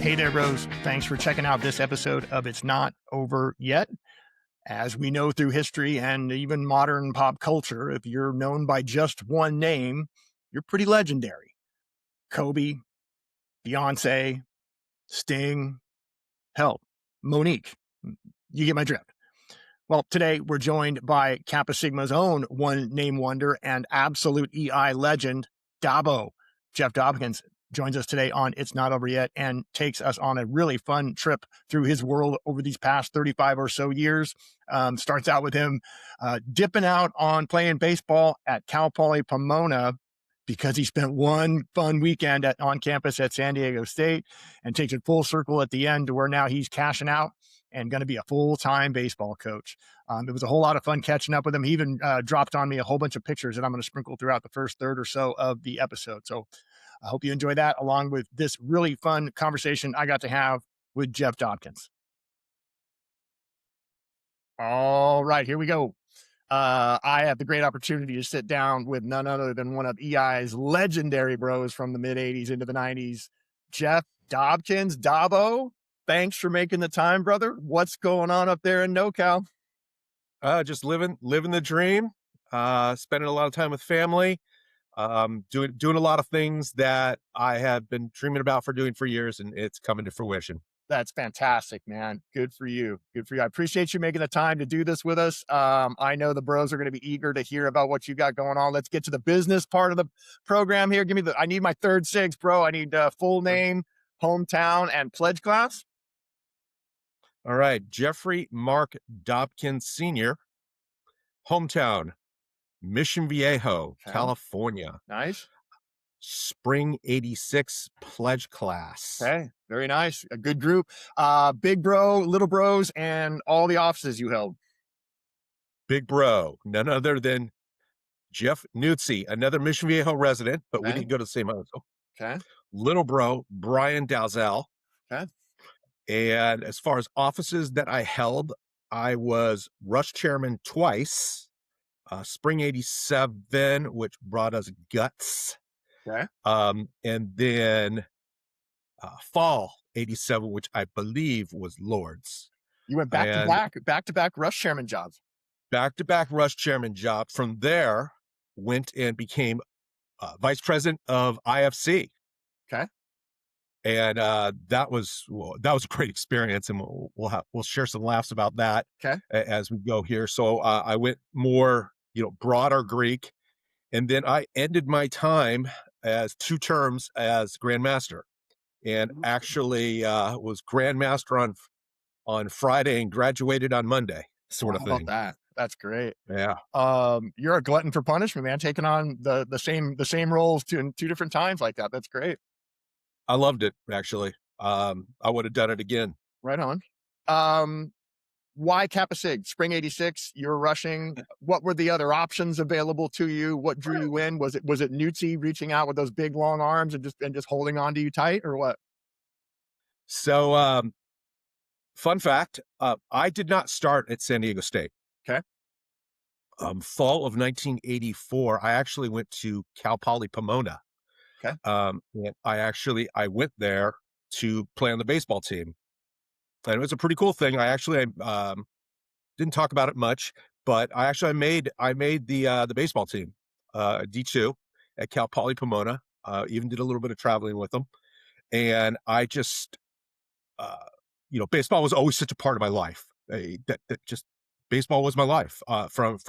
Hey there, bros. Thanks for checking out this episode of It's Not Over Yet. As we know through history and even modern pop culture, if you're known by just one name, you're pretty legendary. Kobe, Beyonce, Sting, hell, Monique. You get my drift. Well, today we're joined by Kappa Sigma's own one name wonder and absolute EI legend, Dobbo. Jeff Dobkins joins us today on It's Not Over Yet and takes us on a really fun trip through his world over these past 35 or so years. Starts out with him dipping out on playing baseball at Cal Poly Pomona because he spent one fun weekend on campus at San Diego State, and takes it full circle at the end to where now he's cashing out and going to be a full-time baseball coach. It was a whole lot of fun catching up with him. He even dropped on me a whole bunch of pictures that I'm going to sprinkle throughout the first third or so of the episode. So I hope you enjoy that, along with this really fun conversation I got to have with Jeff Dobkins. All right, here we go. I have the great opportunity to sit down with none other than one of EI's legendary bros from the mid-'80s into the '90s, Jeff Dobkins. Dobbo, thanks for making the time, brother. What's going on up there in NoCal? Just living the dream, spending a lot of time with family, doing a lot of things that I have been dreaming about doing for years, and it's coming to fruition. That's fantastic, man. Good for you. Good for you. I appreciate you making the time to do this with us. I know the bros are going to be eager to hear about what you got going on. Let's get to the business part of the program here. I need my third SIGs, bro. I need full name, hometown, and pledge class. All right. Jeffrey Mark Dobkins Sr., hometown, Mission Viejo, Okay. California. Nice. Spring '86 pledge class. Okay. Very nice. A good group. Big bro, little bros, and all the offices you held. Big bro, none other than Jeff Nuzzi, another Mission Viejo resident, but we Okay. didn't go to the same high school. Okay. Little bro, Brian Dalziel. Okay. And as far as offices that I held, I was rush chairman twice. Spring '87, which brought us guts. Okay. And then fall '87, which I believe was Lords. You went back to back rush chairman jobs. Back-to-back rush chairman job. From there, went and became vice president of IFC. Okay. And that was a great experience, and we'll share some laughs about that. Okay. As we go here. So I went more broader Greek, and then I ended my time as 2 terms as Grandmaster, and actually was Grandmaster on Friday and graduated on Monday, sort of thing. How about that? That's great. Yeah. You're a glutton for punishment, man. Taking on the same roles in 2 different times like that. That's great. I loved it, actually. I would have done it again. Right on. Why Kappa Sig? Spring '86, you're rushing. What were the other options available to you? What drew you in? Was it Nuzzi reaching out with those big long arms and just holding on to you tight, or what? So, fun fact, I did not start at San Diego State. Okay. Fall of 1984, I actually went to Cal Poly Pomona. Okay. And I went there to play on the baseball team. And it was a pretty cool thing. I didn't talk about it much, but I made the baseball team, D2 at Cal Poly Pomona. Even did a little bit of traveling with them. And I just, baseball was always such a part of my life. Baseball was my life, from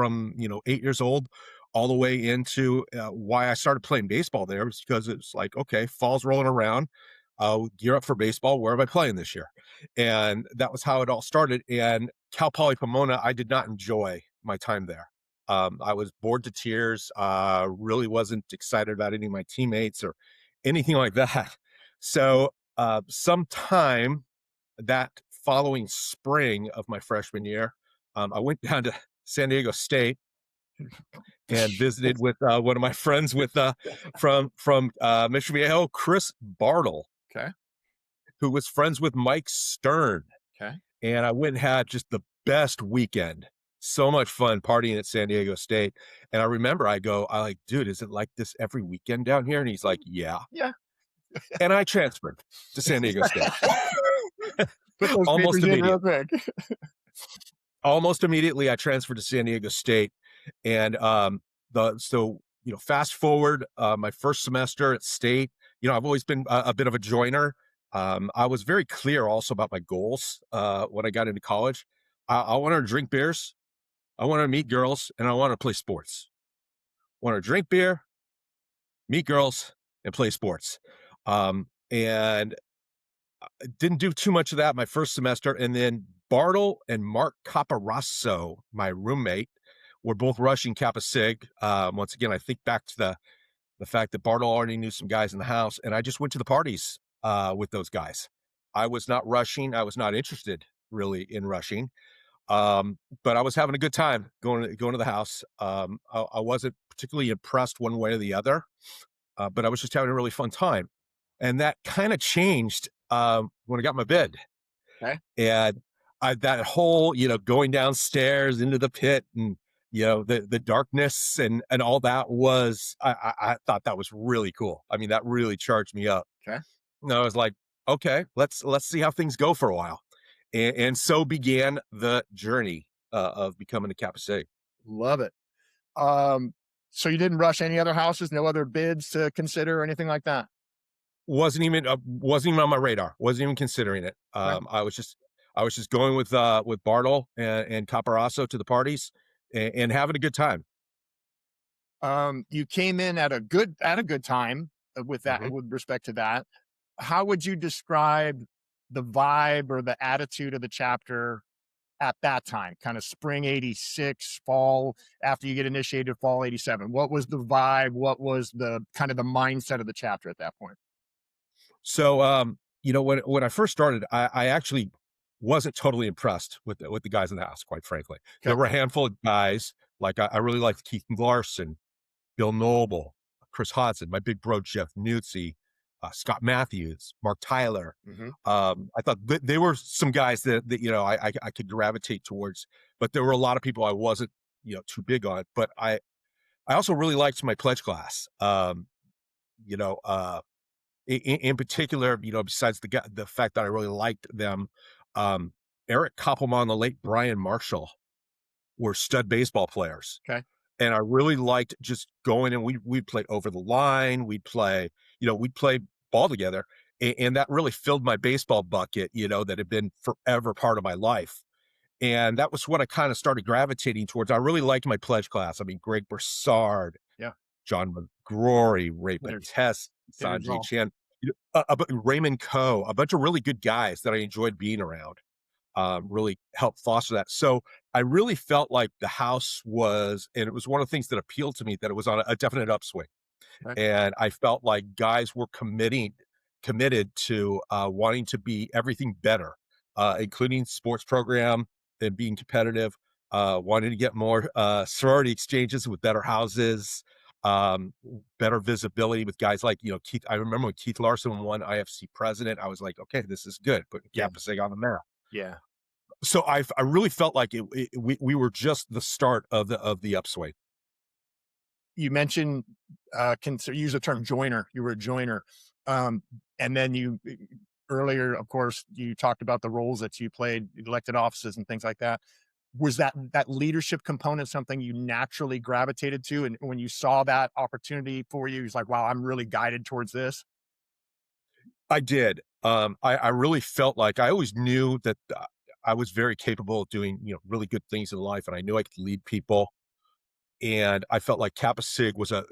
8 years old all the way into why I started playing baseball there was because it's like, okay, fall's rolling around. Gear up for baseball. Where am I playing this year? And that was how it all started. And Cal Poly Pomona, I did not enjoy my time there. I was bored to tears. Really wasn't excited about any of my teammates or anything like that. So sometime that following spring of my freshman year, I went down to San Diego State and visited with one of my friends from Mission Viejo, Chris Bartle. Okay. Who was friends with Mike Stern. Okay. And I went and had just the best weekend. So much fun partying at San Diego State. And I remember I like, dude, is it like this every weekend down here? And he's like, yeah. Yeah. and I transferred to San Diego State. Put those Almost papers in real immediate. quick. Almost immediately, I transferred to San Diego State, and fast forward my first semester at State. I've always been a bit of a joiner. I was very clear also about my goals when I got into college. I wanted to drink beers, I wanted to meet girls, and I wanted to play sports. Want to drink beer, meet girls, and play sports. And didn't do too much of that my first semester. And then Bartle and Mark Caparasso, my roommate, were both rushing Kappa Sig. Once again, I think back to the fact that Bartle already knew some guys in the house, and I just went to the parties with those guys. I was not rushing. I was not interested really in rushing. But I was having a good time going to the house. I wasn't particularly impressed one way or the other, but I was just having a really fun time. And that kind of changed when I got my bid. Okay. And that whole, going downstairs into the pit and, the darkness and all that was, I thought that was really cool. I mean, that really charged me up. Okay. And I was like, okay, let's see how things go for a while. And so began the journey of becoming a Kappa Sig. Love it. So you didn't rush any other houses, no other bids to consider or anything like that? Wasn't even on my radar. Wasn't even considering it. Okay. I was just going with Bartle and Caparasso to the parties and having a good time. You came in at a good time with that, Mhm. with respect to that. How would you describe the vibe or the attitude of the chapter at that time? Kind of spring 86, fall after you get initiated, fall 87. What was the vibe? What was the kind of the mindset of the chapter at that point? So, when I first started, I actually wasn't totally impressed with the guys in the house, quite frankly. There Okay. were a handful of guys, like I really liked Keith Larson, Bill Noble, Chris Hodson, my big bro Jeff Nuzzi, Scott Matthews, Mark Tyler. Hmm. I thought they were some guys that I could gravitate towards, but there were a lot of people I wasn't too big on. But I also really liked my pledge class. You know, in particular, besides the fact that I really liked them, um, Eric Koppelman, the late Brian Marshall were stud baseball players. Okay. And I really liked just going and we'd play over the line. We'd play ball together. And that really filled my baseball bucket, that had been forever part of my life. And that was what I kind of started gravitating towards. I really liked my pledge class. I mean, Greg Broussard, Yeah. John McGrory, Ray Hitters, Batest, hitters Sanjay all. Chan, Raymond Coe, a bunch of really good guys that I enjoyed being around. Really helped foster that. So I really felt like the house was, and it was one of the things that appealed to me, that it was on a definite upswing. Right. And I felt like guys were committed to wanting to be everything better, including sports program and being competitive, wanting to get more sorority exchanges with better houses, um, better visibility with guys like, Keith. I remember when Keith Larson won IFC president, I was like, okay, this is good, putting Yeah. Kappa Sig on the map. Yeah. So I really felt like we were just the start of the upswing. You mentioned, can use the term joiner. You were a joiner. Um, and then earlier, of course, you talked about the roles that you played, elected offices and things like that. Was that leadership component something you naturally gravitated to? And when you saw that opportunity for you, it's like, wow, I'm really guided towards this. I did. I really felt like I always knew that I was very capable of doing really good things in life, and I knew I could lead people. And I felt like Kappa Sig was an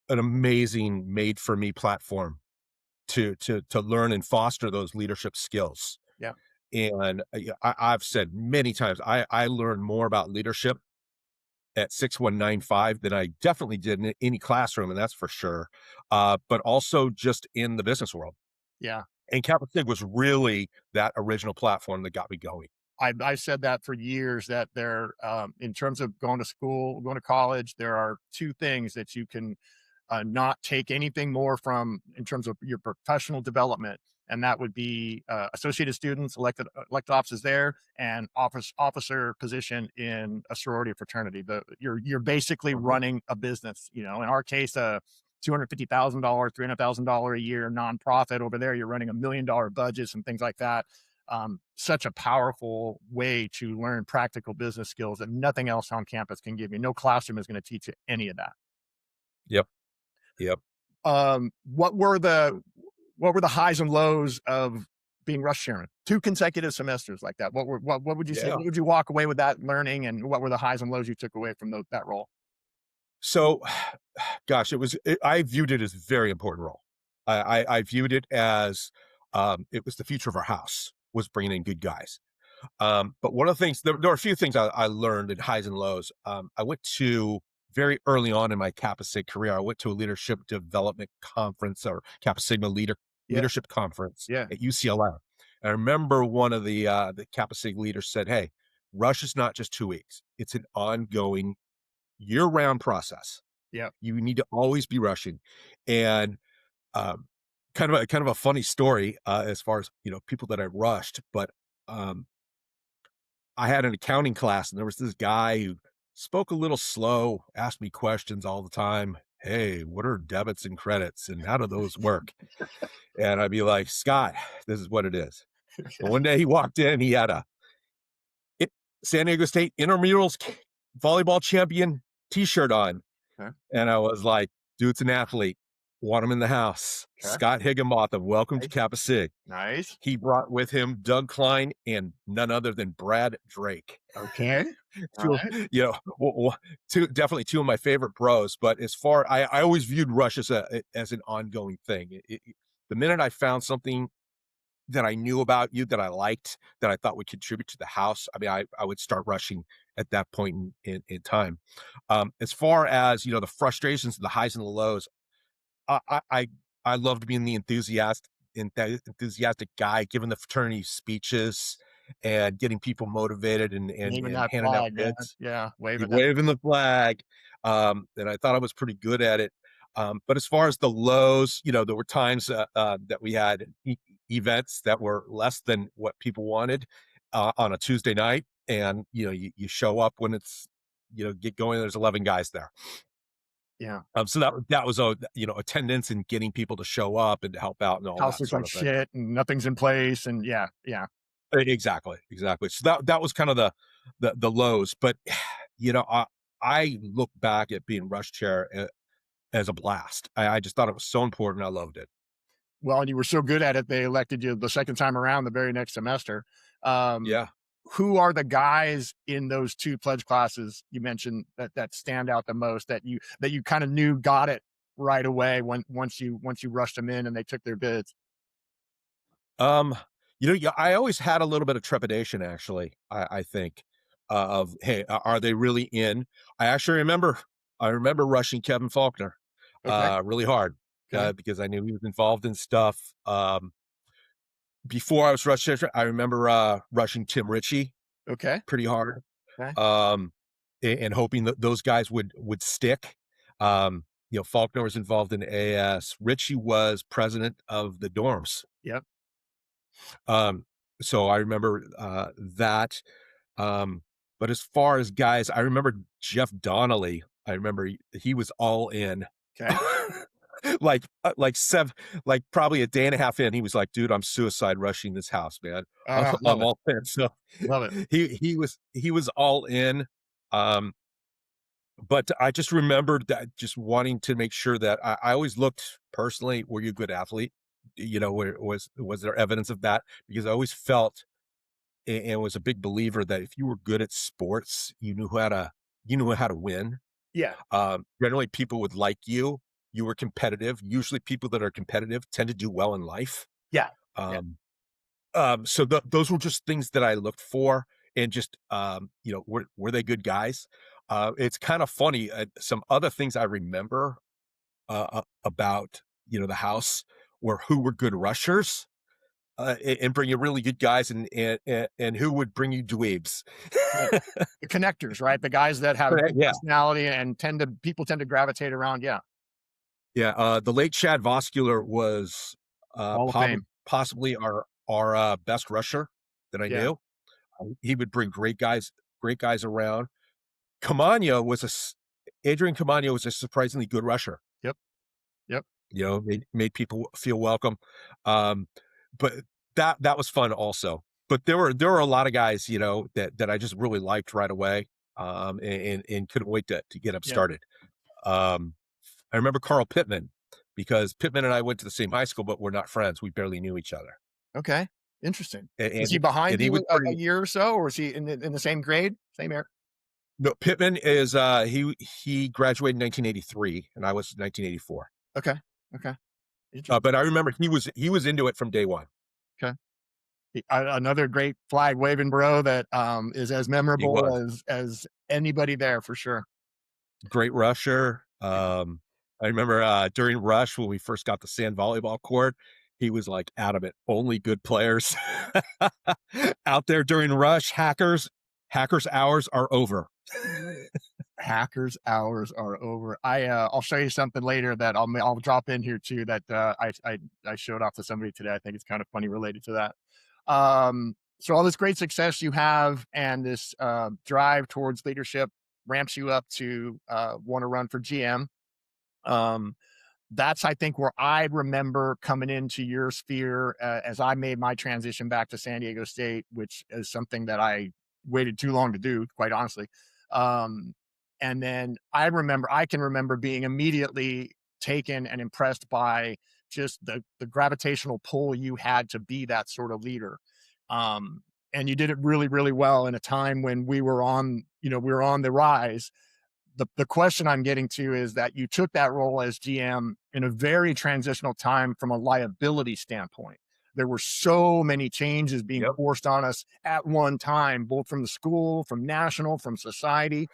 amazing made for me platform to learn and foster those leadership skills. Yeah. And yeah, I've said many times, I learned more about leadership at 6195 than I definitely did in any classroom, and that's for sure. But also just in the business world. Yeah. And Kappa Sig was really that original platform that got me going. I said that for years that there, in terms of going to school, going to college, there are two things that you can not take anything more from in terms of your professional development. And that would be associated students, elected officers there, and officer position in a sorority or fraternity. You're basically Mhm. running a business. In our case, $250,000, $300,000 a year nonprofit. Over there, you're running $1 million budgets and things like that. Such a powerful way to learn practical business skills that nothing else on campus can give you. No classroom is going to teach you any of that. Yep. Yep. Um, what were the what were the highs and lows of being rush chairman? 2 consecutive semesters like that. What would you say? Yeah. What would you walk away with that learning, and what were the highs and lows you took away from that role? So, gosh, I viewed it as a very important role. I viewed it as, it was the future of our house, was bringing in good guys. But one of the things, there are a few things I learned in highs and lows. I went to very early on in my Kappa Sig career, I went to a leadership development conference, or Kappa Sigma Yeah, leadership conference yeah, at UCLA. I remember one of the Kappa Sig leaders said, "Hey, Rush is not just 2 weeks; it's an ongoing, year-round process. yeah. You need to always be rushing." And um, kind of a funny story, as far as people that I rushed, but um, I had an accounting class, and there was this guy who spoke a little slow, asked me questions all the time. Hey, what are debits and credits, and how do those work? And I'd be like, Scott, this is what it is. And one day he walked in, he had a it, San Diego State intramurals volleyball champion T-shirt on, Okay, and I was like, dude's an athlete. Want him in the house. okay. Scott Higginbotham, welcome to Nice, Kappa Sig. nice. He brought with him Doug Klein and none other than Brad Drake. Okay, Two, alright. two, definitely two of my favorite pros. But as far, I always viewed Rush as an ongoing thing. The minute I found something that I knew about you, that I liked, that I thought would contribute to the house, I mean, I would start rushing at that point in time. As far as the frustrations, the highs and the lows, I I I I loved being the enthusiastic guy, giving the fraternity speeches and getting people motivated, Naming and that handing out flag, man. bids, Yeah, waving that. waving the flag. And I thought I was pretty good at it. But as far as the lows, there were times that we had events that were less than what people wanted on a Tuesday night, and you show up when it's get going. There's 11 guys there. Yeah. So that was attendance and getting people to show up and to help out and all House that looks sort like of thing. shit and nothing's in place, and yeah, yeah. Exactly, exactly. So that was kind of the lows, but you know, I I look back at being rush chair as a blast. I just thought it was so important. I loved it. Well, and you were so good at it, they elected you the second time around the very next semester. Um, Yeah. who are the guys in those 2 pledge classes you mentioned that stand out the most, that you kinda knew got it right away once you rushed them in and they took their bids? Um, yeah, I always had a little bit of trepidation, actually. I think of, hey, are they really in? I actually remember. I remember rushing Kevin Faulkner Okay, really hard okay, because I knew he was involved in stuff. Before I was rushing, I remember rushing Tim Ritchie okay, pretty hard, okay. um, and hoping that those guys would stick. Faulkner was involved in AS. Ritchie was president of the dorms. Yep, Um, so I remember that. Um, but as far as guys, I remember Jeff Donnelly. I remember he was all in. okay. Like seven, like probably a day and a half in, he was like, "Dude, I'm suicide rushing this house, man. Love I'm it, all in." So love it. he was all in. Um, but I just remembered that, just wanting to make sure that I always looked personally, were you a good athlete? Where was there evidence of that? Because I always felt and was a big believer that if you were good at sports, you knew how to win. Yeah, Generally, people would like you. You were competitive. Usually, people that are competitive tend to do well in life. yeah, yeah. Um, so those were just things that I looked for, and just were they good guys? It's kind of funny. Some other things I remember about the house were who were good rushers, and bring you really good guys, and who would bring you dweebs. Right. The connectors, right? The guys that have Right, good yeah, personality and tend to gravitate around, yeah. yeah. The late Chad Voskular was Hall of Fame. possibly our best rusher that I Yeah, knew. He would bring great guys around. Camano was Adrian Camano was a surprisingly good rusher. yep. made people feel welcome. Um, but that was fun also. But there were a lot of guys, that I just really liked right away, and couldn't wait to get them Yeah. started. Um, I remember Carl Pittman because Pittman and I went to the same high school, but we're not friends. We barely knew each other, Okay. Interesting. and Was and he he, and behind he was you a pretty. year or so, or was he in the same grade, same year? No, Pittman is he graduated in 1983, and I was 1984. Okay. Okay. Interesting. But I remember he was into it from day one. Okay. Another great flag waving bro that is as He memorable was. as anybody there for sure. Great rusher. I remember, during rush when we first got the sand volleyball court, he was, like, adamant, "Only good players out there during rush. Hackers' hours are over." Hackers hours are over. I'll show you something later that I'll drop in here too that I showed off to somebody today. I think it's kind of funny related to that. So all this great success you have and this drive towards leadership ramps you up to want to run for GM. Um, that's I think where I remember coming into your sphere as I made my transition back to San Diego State, which is something that I waited too long to do, quite honestly. Um, and then I can remember being immediately taken and impressed by just the gravitational pull you had to be that sort of leader. Um, and you did it really, really well in a time when we were on the rise. The question I'm getting to is that you took that role as GM in a very transitional time from a liability standpoint. There were so many changes being Yep, forced on us at one time, both from the school, from national, from society.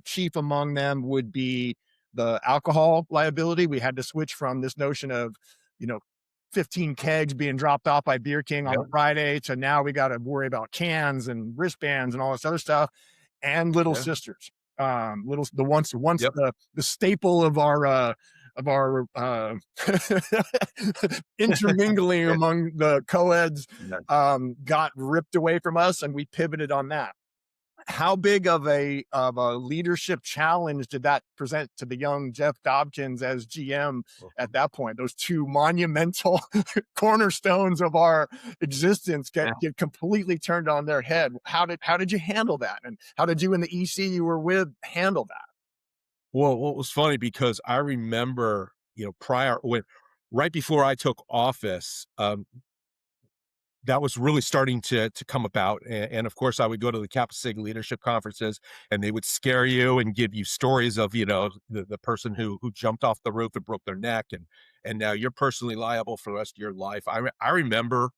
Chief among them would be the alcohol liability. We had to switch from this notion of, you know, 15 kegs being dropped off by Beer King on a yep, Friday to now we got to worry about cans and wristbands and all this other stuff and little yeah, sisters. Little the once yep, the staple of our intermingling and among the co-eds yeah. got ripped away from us and we pivoted on that. How big of a leadership challenge did that present to the young Jeff Dobkins as GM at that point? Those two monumental cornerstones of our existence Yeah. get completely turned on their head. How did you handle that? And how did you and the EC you were with handle that? Well, what was funny because I remember, prior when right before I took office, that was really starting to come about. And of course, I would go to the Kappa Sig leadership conferences, and they would scare you and give you stories of the person who jumped off the roof and broke their neck, and now you're personally liable for the rest of your life. I remember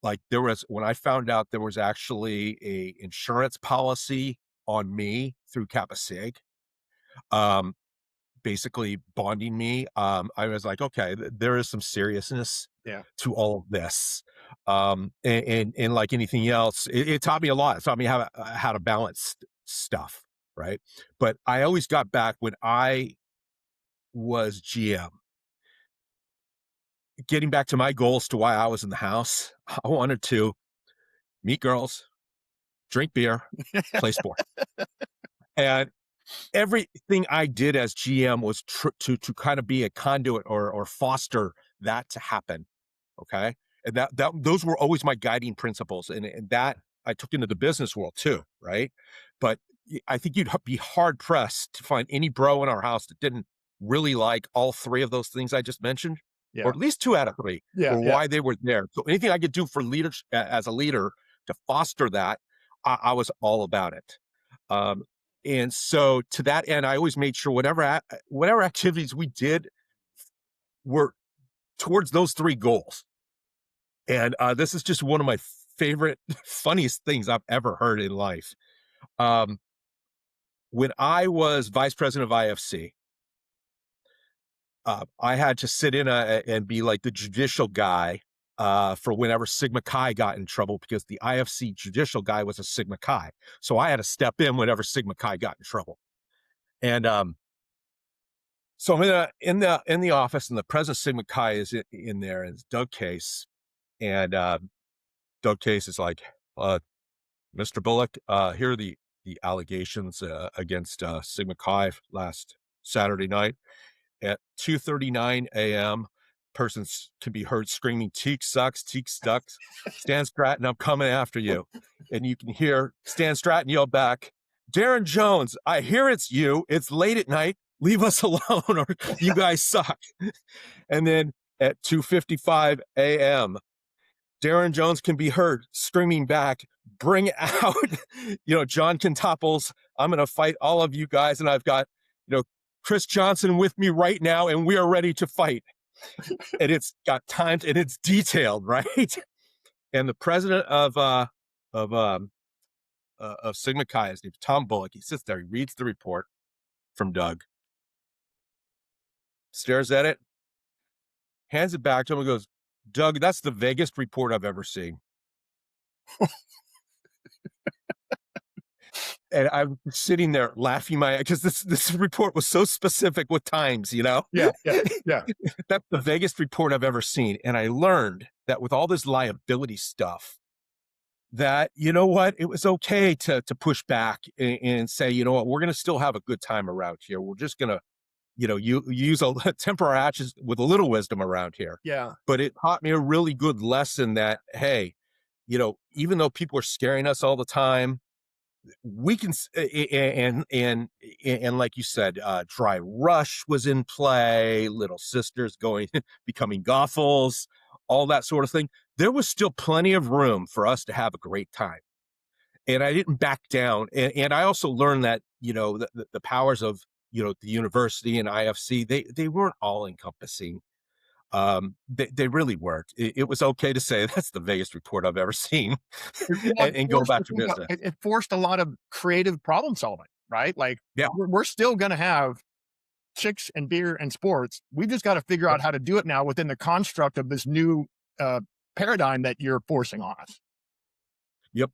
like there was when I found out there was actually a insurance policy on me through Kappa Sig. Um, Basically bonding me, I was like, "Okay, there is some seriousness Yeah. to all of this." And like anything else, it taught me a lot. It taught me how to balance stuff, right? But I always got back when I was GM, getting back to my goals to why I was in the house, I wanted to meet girls, drink beer, play sports. And everything I did as GM was to kind of be a conduit or foster that to happen. Okay, and that those were always my guiding principles, and that I took into the business world too, right? But I think you'd be hard pressed to find any bro in our house that didn't really like all three of those things I just mentioned, or Yeah. at least two out of three, Yeah. or Yeah. why they were there. So anything I could do for leaders as a leader to foster that, I was all about it. Um, and so to that end, I always made sure whatever activities we did were towards those three goals. And this is just one of my favorite, funniest things I've ever heard in life. Um, when I was vice president of IFC, I had to sit in and be like the judicial guy for whenever Sigma Chi got in trouble because the IFC judicial guy was a Sigma Chi. So I had to step in whenever Sigma Chi got in trouble. And so I'm in the office, and the president of Sigma Chi is in there, and it's Doug Case, and Doug Case is like, "Mr. Bullock, here are the allegations against Sigma Chi last Saturday night." at 2:39 a.m. Persons can be heard screaming, "Teak sucks, Teak sucks. Stan Stratton, I'm coming after you." And you can hear Stan Stratton yell back, "Darren Jones, I hear it's you. It's late at night. Leave us alone or you guys suck." And then at 2:55 a.m., Darren Jones can be heard screaming back, "Bring out, John Quintoples. I'm going to fight all of you guys. And I've got, Chris Johnson with me right now, and we are ready to fight." And it's got times and it's detailed, right? And the president of Sigma Chi is named Tom Bullock. He sits there, he reads the report from Doug, stares at it, hands it back to him and goes, "Doug, that's the vaguest report I've ever seen." And I'm sitting there laughing because this report was so specific with times, Yeah. That's the vaguest report I've ever seen. And I learned that with all this liability stuff, that, you know what, it was okay to push back and say, you know what, we're going to still have a good time around here. We're just going to, you use a temper our actions with a little wisdom around here. Yeah. But it taught me a really good lesson that, hey, even though people are scaring us all the time, we can, and like you said, Dry Rush was in play, Little Sisters becoming Gothels, all that sort of thing. There was still plenty of room for us to have a great time. And I didn't back down. And I also learned that, the powers of, the university and IFC, they weren't all encompassing. They really weren't. It was okay to say that's the vaguest report I've ever seen, and go back to business. It forced a lot of creative problem solving, right? Like, yeah, we're still going to have chicks and beer and sports. We've just got to figure out how to do it now within the construct of this new paradigm that you're forcing on us. Yep.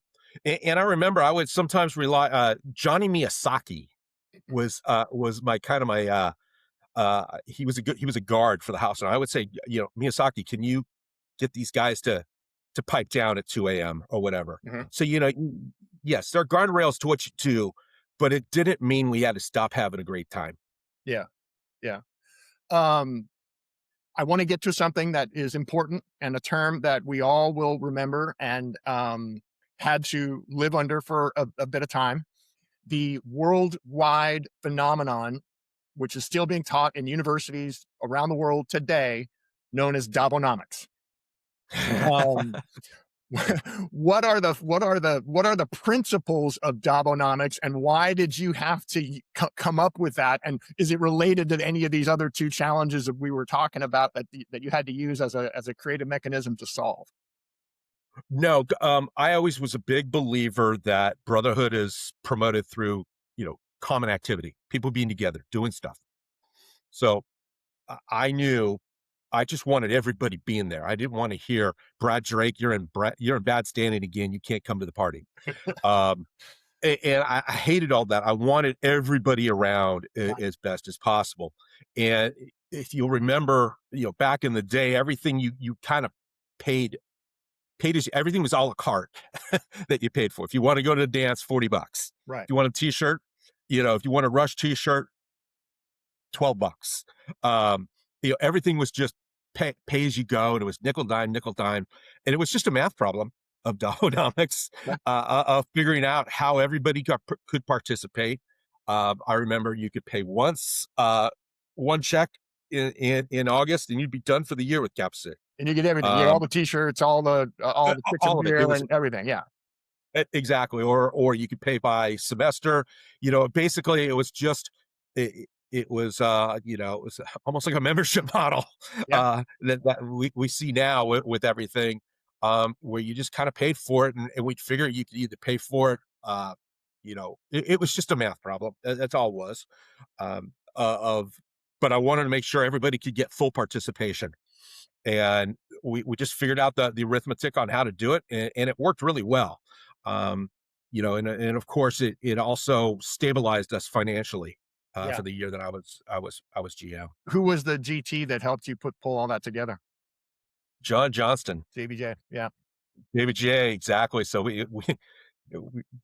And I remember I would sometimes rely. Johnny Miyazaki was my he was a guard for the house, and I would say, Miyazaki, can you get these guys to pipe down at 2 a.m. or whatever? Mm-hmm. So yes, there are guardrails to what you do, but it didn't mean we had to stop having a great time. Yeah. I want to get to something that is important and a term that we all will remember and had to live under for a bit of time. The worldwide phenomenon, which is still being taught in universities around the world today, known as Dobbonomics. What are the principles of Dobbonomics, and why did you have to come up with that? And is it related to any of these other two challenges that we were talking about that you had to use as a creative mechanism to solve? No, I always was a big believer that brotherhood is promoted through, common activity, people being together, doing stuff. So I knew I just wanted everybody being there. I didn't want to hear, "Brad Drake, you're in bad standing again. You can't come to the party." And I hated all that. I wanted everybody around as best as possible. And if you'll remember, back in the day, everything you kind of paid everything was a la carte that you paid for. If you want to go to the dance, $40. Right. If you want a t-shirt, if you want a Rush t-shirt, $12. Everything was just pay as you go, and it was nickel dime, and it was just a math problem of Dobbonomics, of figuring out how everybody could participate. I remember you could pay once, one check in August, and you'd be done for the year with Capsic. And you get everything. You get all the t-shirts, all the chicks and beer and everything. Yeah. Exactly. Or you could pay by semester. Basically it was just it was almost like a membership model that we see now with everything, where you just kind of paid for it, and we'd figure you could either pay for it. It was just a math problem. That's all it was. But I wanted to make sure everybody could get full participation. And we just figured out the arithmetic on how to do it, and it worked really well. And of course it also stabilized us financially for the year that I was GM. Who was the GT that helped you pull all that together? John Johnston. JBJ. Yeah. JBJ, exactly. So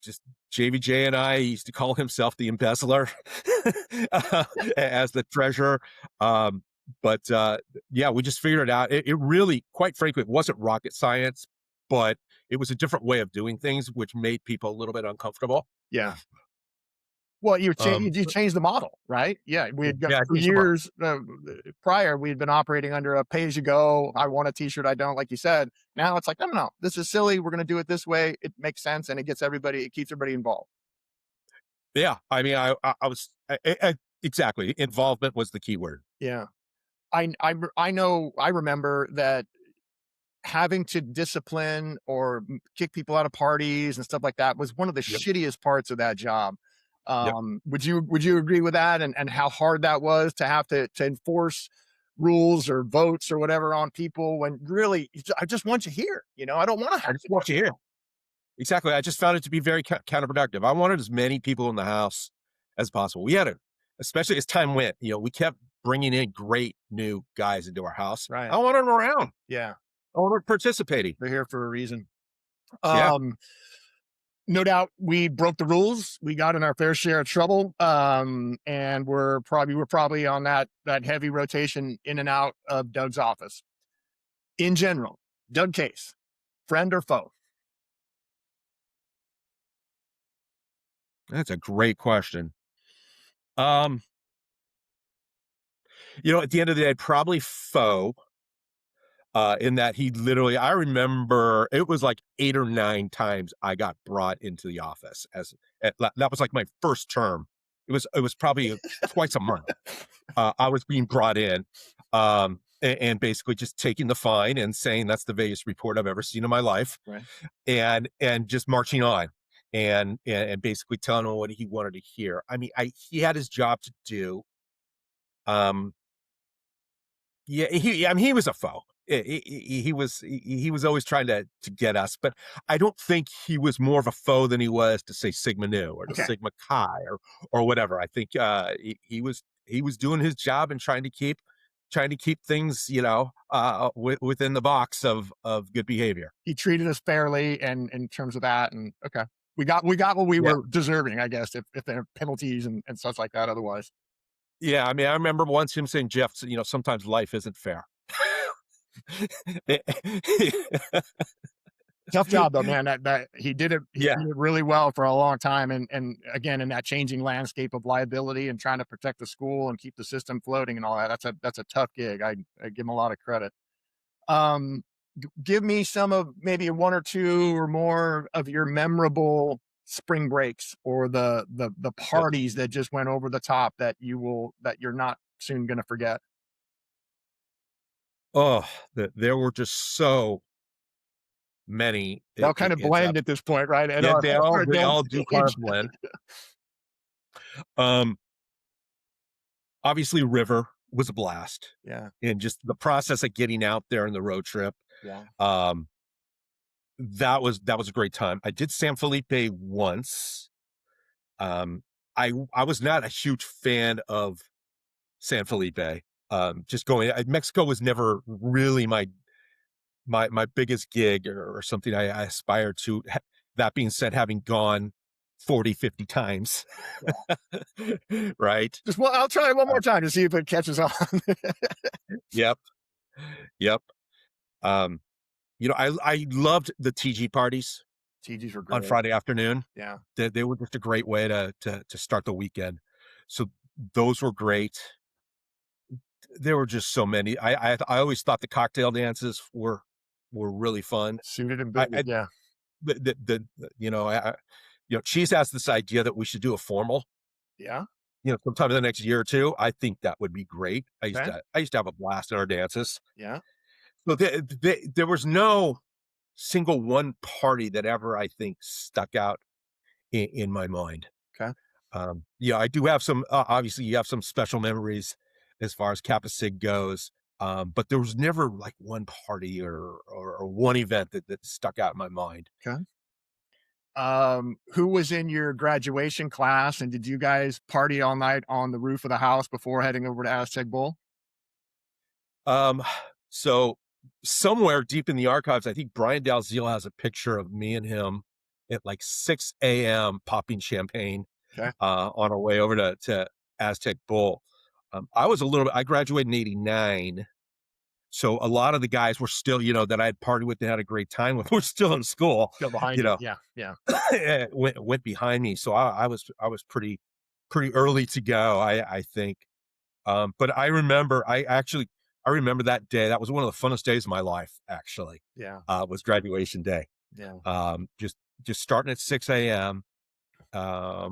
just JVJ and I used to call himself the embezzler as the treasurer. Um, but yeah, we just figured it out. It really, quite frankly, it wasn't rocket science, but it was a different way of doing things, which made people a little bit uncomfortable. Yeah. Well, Um, you changed the model, right? Yeah, we had got yeah, for he's the years, prior, we had been operating under a pay-as-you-go, I want a t-shirt, I don't, like you said. Now it's like, "No, no, no, this is silly, we're gonna do it this way, it makes sense, and it keeps everybody involved." Yeah, I mean, I was exactly, involvement was the key word. Yeah. I know I remember that having to discipline or kick people out of parties and stuff like that was one of the Yep, shittiest parts of that job. yep. Would you agree with that? And how hard that was to have to enforce rules or votes or whatever on people when really I just want you here. I don't want to I have just to. want you here. Exactly. I just found it to be very counterproductive. I wanted as many people in the house as possible. We had it, especially as time went. We kept bringing in great new guys into our house. Right. I wanted them around. Yeah. I wanted them participating. They're here for a reason. Yeah. Um, no doubt we broke the rules. We got in our fair share of trouble. And we're probably on that heavy rotation in and out of Doug's office. In general, Doug Case, friend or foe? That's a great question. Um, at the end of the day, probably foe. In that he literally, I remember it was like 8 or 9 times I got brought into the office that was like my first term. It was probably twice a month. I was being brought in, and basically just taking the fine and saying that's the vaguest report I've ever seen in my life, Right. and just marching on, and basically telling him what he wanted to hear. I mean, he had his job to do. Um, Yeah, I mean, he was a foe. He was always trying to get us, but I don't think he was more of a foe than he was to say Sigma Nu or to Okay. Sigma Chi or whatever. I think he was doing his job and trying to keep things within the box of good behavior. He treated us fairly and in terms of that. And okay. We got what we Yeah, were deserving, I guess, if there are penalties and such like that otherwise. yeah. I mean, I remember once him saying, "Jeff, sometimes life isn't fair." Tough job though, man. That he Yeah, did it really well for a long time. And again, in that changing landscape of liability and trying to protect the school and keep the system floating and all that, that's a tough gig. I give him a lot of credit. Um, Give me some of maybe one or two or more of your memorable spring breaks or the yep. parties that just went over the top that you're not soon going to forget. Oh, there were just so many. They all kind of It's blend at this point, right? I yeah, know they all they all do kind of blend. Um, Obviously, River was a blast, yeah, and just the process of getting out there in the road trip. yeah. Um, that was a great time. I did San Felipe once. Um, I was not a huge fan of San Felipe. Just going Mexico was never really my biggest gig or something I aspired to. That being said, having gone 40, 50 times, right? Just well, I'll try it one Uh, more time to see if it catches on. yep, yep. Um, I loved the TG parties TGs were on great. Friday afternoon. Yeah. They were just a great way to start the weekend. So those were great. There were just so many. I always thought the cocktail dances were really fun. Suited and I booted. Yeah. the Cheese has this idea that we should do a formal, Yeah. sometime in the next year or two. I think that would be great. I used Okay. to I used to have a blast in our dances. Yeah. So there was no single one party that ever I think stuck out in my mind. Okay. Yeah, I do have some. Obviously, you have some special memories as far as Kappa Sig goes. But there was never like one party or one event that stuck out in my mind. Okay. Who was in your graduation class, and did you guys party all night on the roof of the house before heading over to Aztec Bowl? Um, so somewhere deep in the archives, I think Brian Dalziel has a picture of me and him at like 6 a.m. popping champagne Okay. on our way over to Aztec Bowl. I graduated in 89. So a lot of the guys were still, that I had partied with and had a great time with, were still in school, Still behind you you. know, Yeah. Yeah. went behind me. So I was pretty early to go, I think. But I remember that day. That was one of the funnest days of my life, actually, Yeah. was graduation day. Yeah. Just starting at 6 a.m. I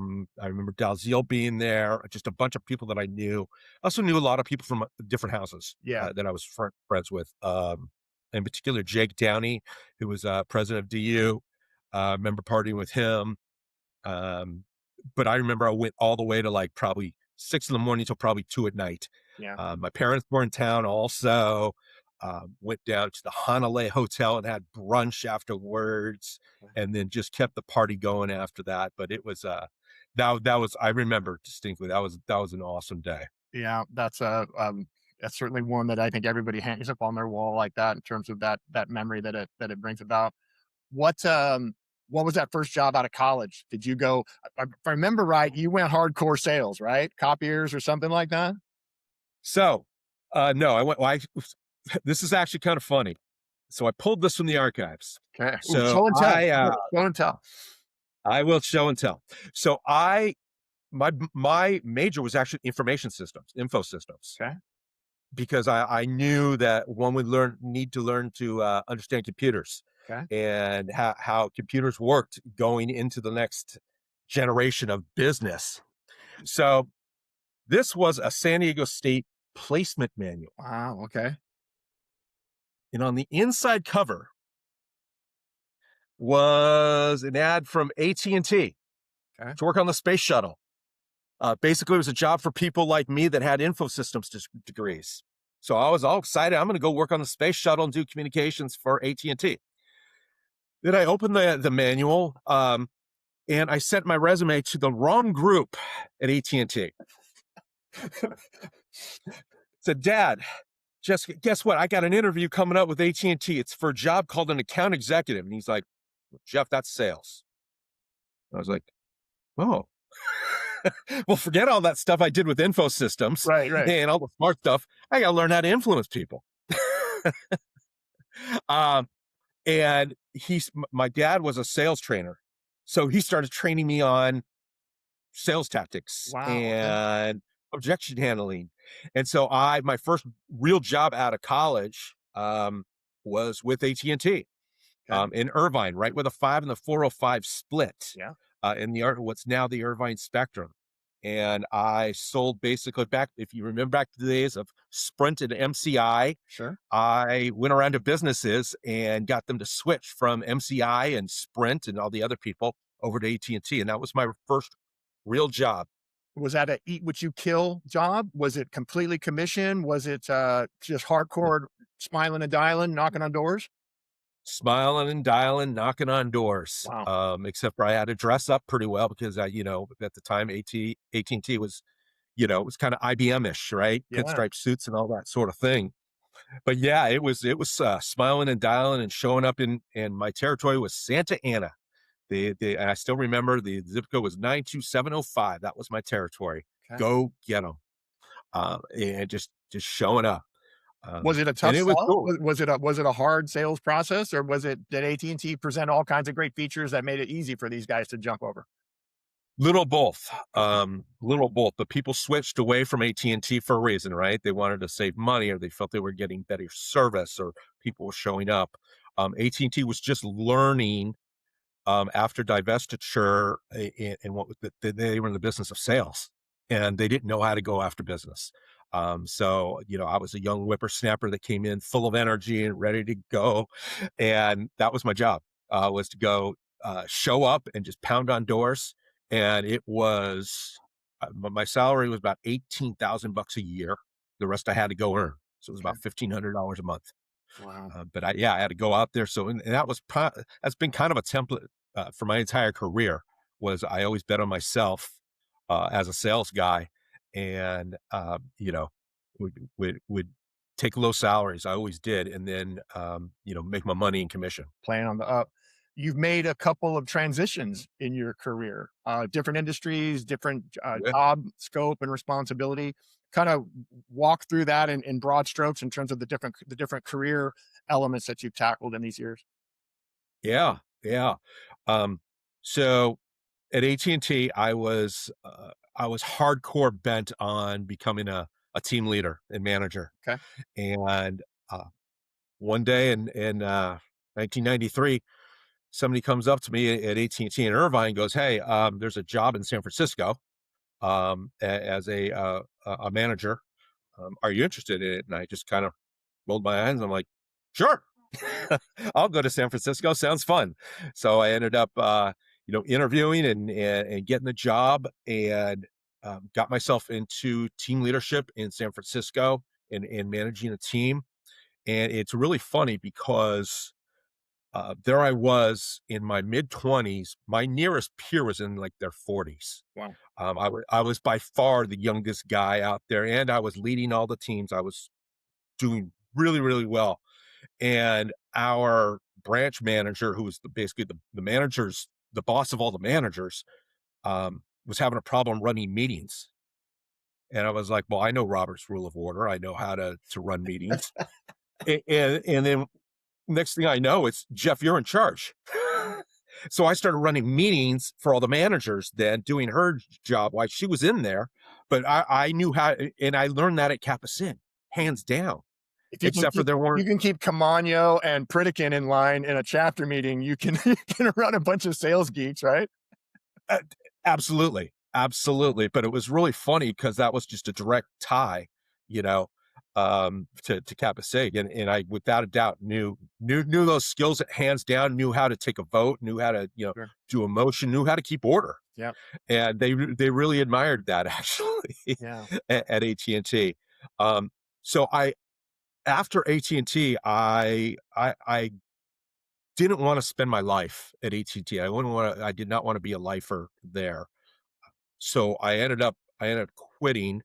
remember Dalziel being there, just a bunch of people that I knew. I also knew a lot of people from different houses Yeah. that I was friends with. In particular, Jake Downey, who was president of DU. Remember partying with him. Um, but I remember I went all the way to like probably 6 in the morning till probably 2 at night. Yeah. My parents were in town also. Went down to the Hanalei Hotel and had brunch afterwards, and then just kept the party going after that. But it was that was I remember distinctly. That was an awesome day. Yeah, that's certainly one that I think everybody hangs up on their wall like that in terms of that memory that it brings about. What what was that first job out of college? Did you go? If I remember right, you went hardcore sales, right? Copiers or something like that. So no, I went. Well, this is actually kind of funny. So I pulled this from the archives. Okay. Ooh, So show and tell. Show and tell. I will show and tell. So my major was actually information systems, info systems, Okay. because I knew that one would need to learn to understand computers Okay. and how computers worked going into the next generation of business. So this was a San Diego State placement manual, Wow. Okay. and on the inside cover was an ad from AT&T Okay. to work on the space shuttle. Basically, it was a job for people like me that had info systems degrees. So I was all excited. I'm going to go work on the space shuttle and do communications for AT&T. Then I opened the manual, and I sent my resume to the wrong group at AT&T. Said, Dad, just guess what? I got an interview coming up with AT&T. It's for a job called an account executive. And he's like, Jeff, that's sales. I was like, oh. Well, forget all that stuff I did with info systems Right. Right. and all the smart stuff. I got to learn how to influence people. um, and my dad was a sales trainer. So he started training me on sales tactics Wow. Okay. and objection handling. And so my first real job out of college was with AT&T Okay. in Irvine, right where the 5 and the 405 split Yeah. in what's now the Irvine Spectrum. And I sold basically back, if you remember back to the days of Sprint and MCI, Sure. I went around to businesses and got them to switch from MCI and Sprint and all the other people over to AT&T. And that was my first real job. Was that a eat what you kill job? Was it completely commission? Was it just hardcore smiling and dialing, knocking on doors? Smiling and dialing, knocking on doors. Wow. Except for I had to dress up pretty well because at the time AT&T was, it was kind of IBM-ish, right? Yeah. Pinstripe suits and all that sort of thing. But yeah, it was smiling and dialing and showing up and my territory was Santa Ana. And I still remember the zip code was 92705. That was my territory. Okay. Go get them. And just showing up. Was it a And tough it was sell? cool. Was it a hard sales process, or did AT&T present all kinds of great features that made it easy for these guys to jump over? Little both. Little both. But people switched away from AT&T for a reason, right? They wanted to save money, or they felt they were getting better service, or people were showing up. AT&T was just learning after divestiture, and they were in the business of sales, and they didn't know how to go after business. So I was a young whippersnapper that came in full of energy and ready to go, and that was my job. Was to go show up and just pound on doors, and it was my salary was about $18,000 a year. The rest I had to go earn, so it was Okay. about $1,500 a month. Wow. But I had to go out there. So, and that's been kind of a template for my entire career. Was I always bet on myself as a sales guy, and would take low salaries. I always did, and then make my money in commission. Playing on the up. you've made a couple of transitions in your career, different industries, different Yeah. job scope and responsibility. Kind of walk through that in broad strokes in terms of the different career elements that you've tackled in these years. Yeah. Yeah. Um, so at AT&T, I was hardcore bent on becoming a team leader and manager. Okay. And uh, one day in 1993, somebody comes up to me at AT&T in Irvine and goes, "Hey, there's a job in San Francisco as a manager. Are you interested in it?" And I just kind of rolled my eyes. I'm like, "Sure, I'll go to San Francisco. Sounds fun." So I ended up, interviewing and getting the job, and got myself into team leadership in San Francisco and managing a team. And it's really funny because there I was in my mid 20s. My nearest peer was in like their 40s. Wow. I was by far the youngest guy out there, and I was leading all the teams. I was doing really, really well. And our branch manager, who was basically the managers, the boss of all the managers, was having a problem running meetings. And I was like, "Well, I know Robert's Rule of Order. I know how to run meetings." And then next thing I know, it's Jeff, you're in charge. So I started running meetings for all the managers, then doing her job while she was in there. But I knew how, and I learned that at Kappa Sin, hands down. If you can Except for keep there you weren't. can keep Camano and Pritikin in line in a chapter meeting, you can you can run a bunch of sales geeks, right? Uh, Absolutely, absolutely, but it was really funny because that was just a direct tie, you know, to Kappa Sig, and I without a doubt knew those skills hands down, knew how to take a vote, knew how to, Sure. do a motion, knew how to keep order, Yeah. and they really admired that actually Yeah. at AT&T. Um, so I after AT&T, I didn't wanna spend my life at AT&T. I did not wanna be a lifer there. So I ended up quitting,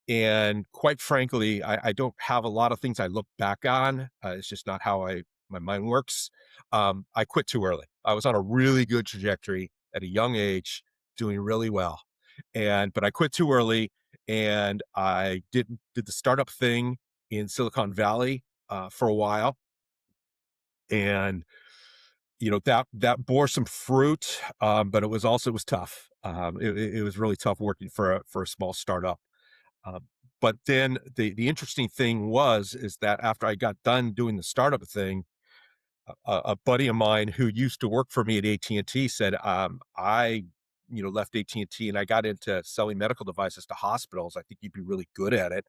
and quite frankly, I don't have a lot of things I look back on. It's just not how I my mind works. I quit too early. I was on a really good trajectory at a young age, doing really well, but I quit too early, and I did the startup thing in Silicon Valley for a while, and that bore some fruit, but it was tough. It was really tough working for a small startup. Um, but then the interesting thing is that after I got done doing the startup thing, a buddy of mine who used to work for me at AT&T said, I left AT&T and I got into selling medical devices to hospitals. I think you'd be really good at it.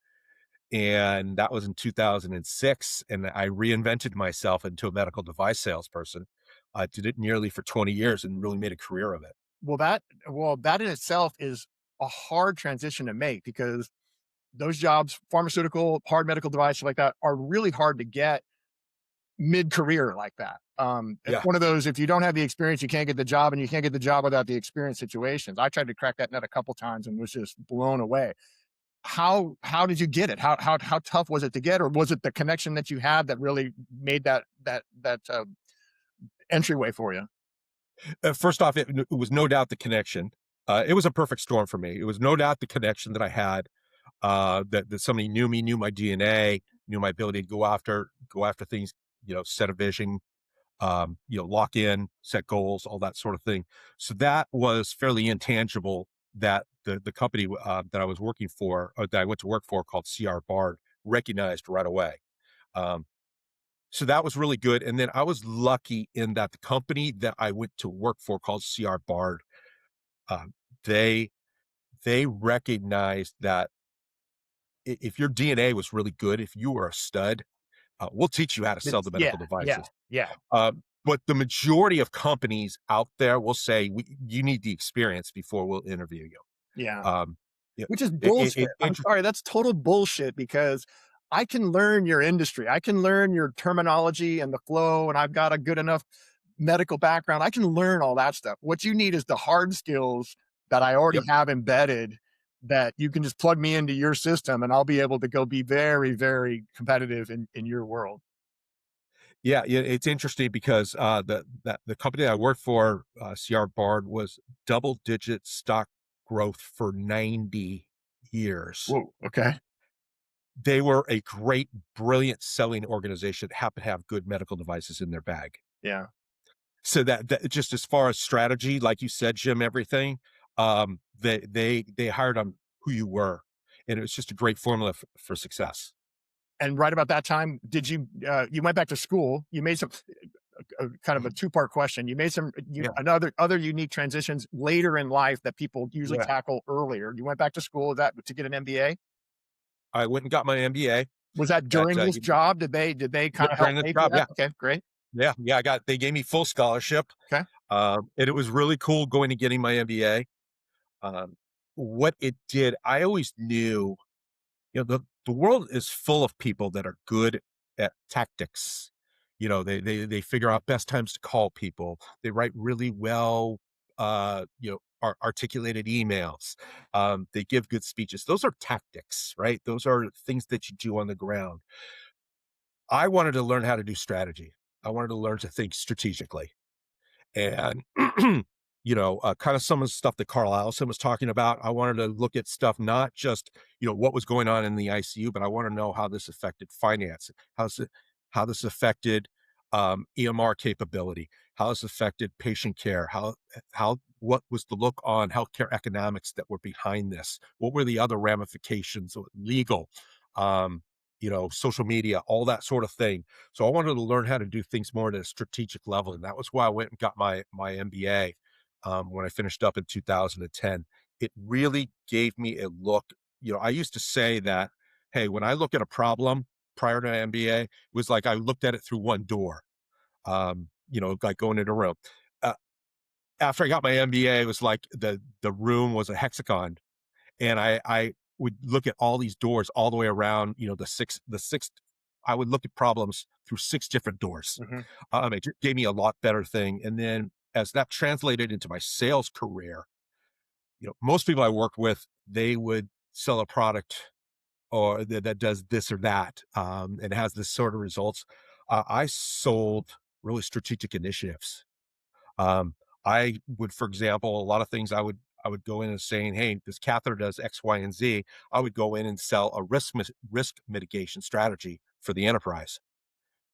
And that was in 2006, and I reinvented myself into a medical device salesperson. I did it nearly for 20 years and really made a career of it. Well, that in itself is a hard transition to make because those jobs, pharmaceutical, hard medical device, like that, are really hard to get mid-career like that. It's Yeah. one of those, if you don't have the experience, you can't get the job, and you can't get the job without the experience situations. I tried to crack that nut a couple times and was just blown away. How did you get it? How tough was it to get, or was it the connection that you had that really made that entryway for you? First off, it was no doubt the connection. It was a perfect storm for me. It was no doubt the connection that I had, that somebody knew me, knew my DNA, knew my ability to go after things, set a vision, lock in, set goals, all that sort of thing. So that was fairly intangible that the company that I was working for, or that I went to work for, called CR Bard, recognized right away. Um, so that was really good. And then I was lucky in that the company that I went to work for, called CR Bard, um, they they recognized that if your DNA was really good, if you were a stud, we'll teach you how to sell It's the yeah, medical yeah, devices. yeah, But the majority of companies out there will say, "You need the experience before we'll interview you." yeah. Um, yeah, Which is bullshit. I'm sorry, that's total bullshit because I can learn your industry. I can learn your terminology and the flow, and I've got a good enough medical background. I can learn all that stuff. What you need is the hard skills that I already yep, have embedded that you can just plug me into your system and I'll be able to go be very, very competitive in your world. Yeah, yeah, it's interesting because, the company I worked for, CR Bard, was double-digit stock growth for 90 years. Whoa. Okay. They were a great, brilliant selling organization that happened to have good medical devices in their bag. Yeah. So that just as far as strategy, like you said, Jim, everything, they hired on who you were, and it was just a great formula for success. And right about that time, did you you went back to school? You made some kind of a Mhm. two-part question. You made some Yeah, another other unique transitions later in life that people usually yeah. tackle earlier. You went back to school that to get an MBA. I went and got my MBA Was that at, during this job? Did they kind of help during the pay for job, that? yeah. Okay, great. Yeah, they gave me full scholarship, Okay. and it was really cool going and getting my MBA. Um, what it did, I always knew, the world is full of people that are good at tactics. They figure out best times to call people. They write really well, articulated emails. They give good speeches. Those are tactics, right? Those are things that you do on the ground. I wanted to learn how to do strategy. I wanted to learn to think strategically. And, kind of some of the stuff that Carl Allison was talking about. I wanted to look at stuff, not just, what was going on in the ICU, but I want to know how this affected finance, how this affected EMR capability, how this affected patient care, what was the look on healthcare economics that were behind this? What were the other ramifications, legal, social media, all that sort of thing. So I wanted to learn how to do things more at a strategic level, and that was why I went and got my MBA, when I finished up in 2010. It really gave me a look. I used to say that, hey, when I look at a problem prior to MBA, it was like I looked at it through one door, like going into a room. Uh, After I got my MBA, it was like the room was a hexagon, and I would look at all these doors all the way around, the six I would look at problems through 6 different doors. Mhm. It just gave me a lot better thing, and then as that translated into my sales career, most people I worked with, they would sell a product or that does this or that, and has this sort of results. I sold really strategic initiatives. Um, I would, for example, a lot of things I would go in and saying, "Hey, this catheter does X, Y, and Z." I would go in and sell a risk mitigation strategy for the enterprise,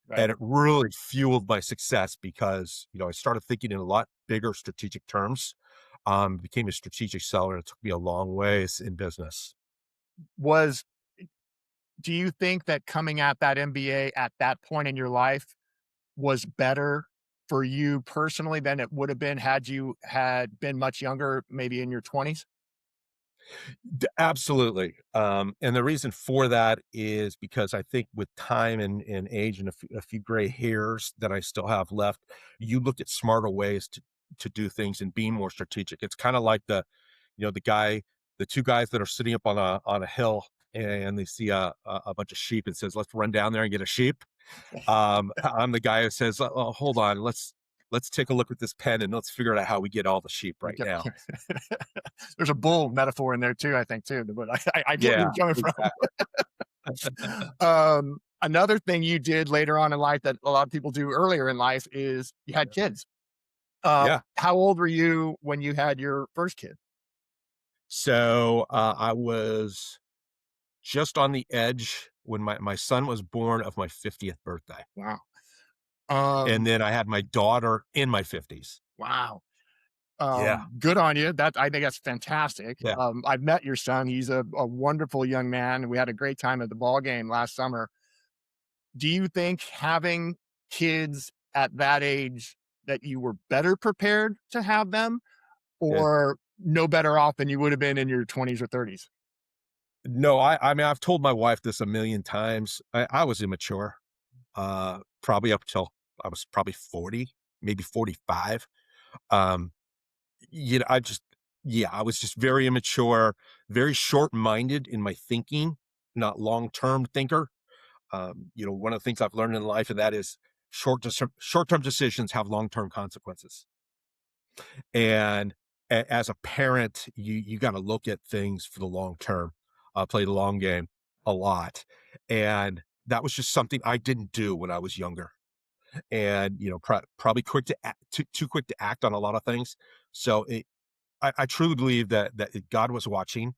Right. and it really fueled my success because I started thinking in a lot bigger strategic terms. Became a strategic seller. It took me a long ways in business. Was Do you think that coming at that MBA at that point in your life was better for you personally than it would have been had you had been much younger, maybe in your 20s? Absolutely. And the reason for that is because I think with time and age and a few gray hairs that I still have left, you look at smarter ways to do things and being more strategic. It's kind of like the two guys that are sitting up on a hill and they see a bunch of sheep and says, "Let's run down there and get a sheep." I'm the guy who says, "Oh, hold on, let's take a look at this pen and let's figure out how we get all the sheep You right get now." There's a bull metaphor in there too, I think too, but I get where Yeah, you're coming from. exactly. Another thing you did later on in life that a lot of people do earlier in life is you had kids. Yeah. How old were you when you had your first kid? So, I was just on the edge when my son was born of my 50th birthday, Wow. and Um, then I had my daughter in my 50s. wow. Yeah, Good on you. I think that's fantastic. yeah, I've met your son. He's a wonderful young man. We had a great time at the ball game last summer. Do you think having kids at that age that you were better prepared to have them yeah. or no better off than you would have been in your 20s or 30s? No, I mean, I've told my wife this a million times. I was immature, probably up till I was probably 40, maybe 45. Um, I just yeah, I was just very immature, very short-minded in my thinking, not long-term thinker. One of the things I've learned in life, and that is short-term decisions have long-term consequences. And as a parent, you got to look at things for the long term, play the long game a lot. And that was just something I didn't do when I was younger. and probably quick to act, too quick to act on a lot of things. So I truly believe that God was watching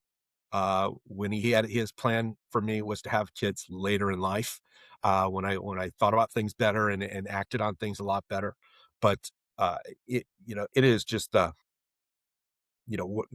when he had his plan for me was to have kids later in life. When I thought about things better and acted on things a lot better, but it is just you know what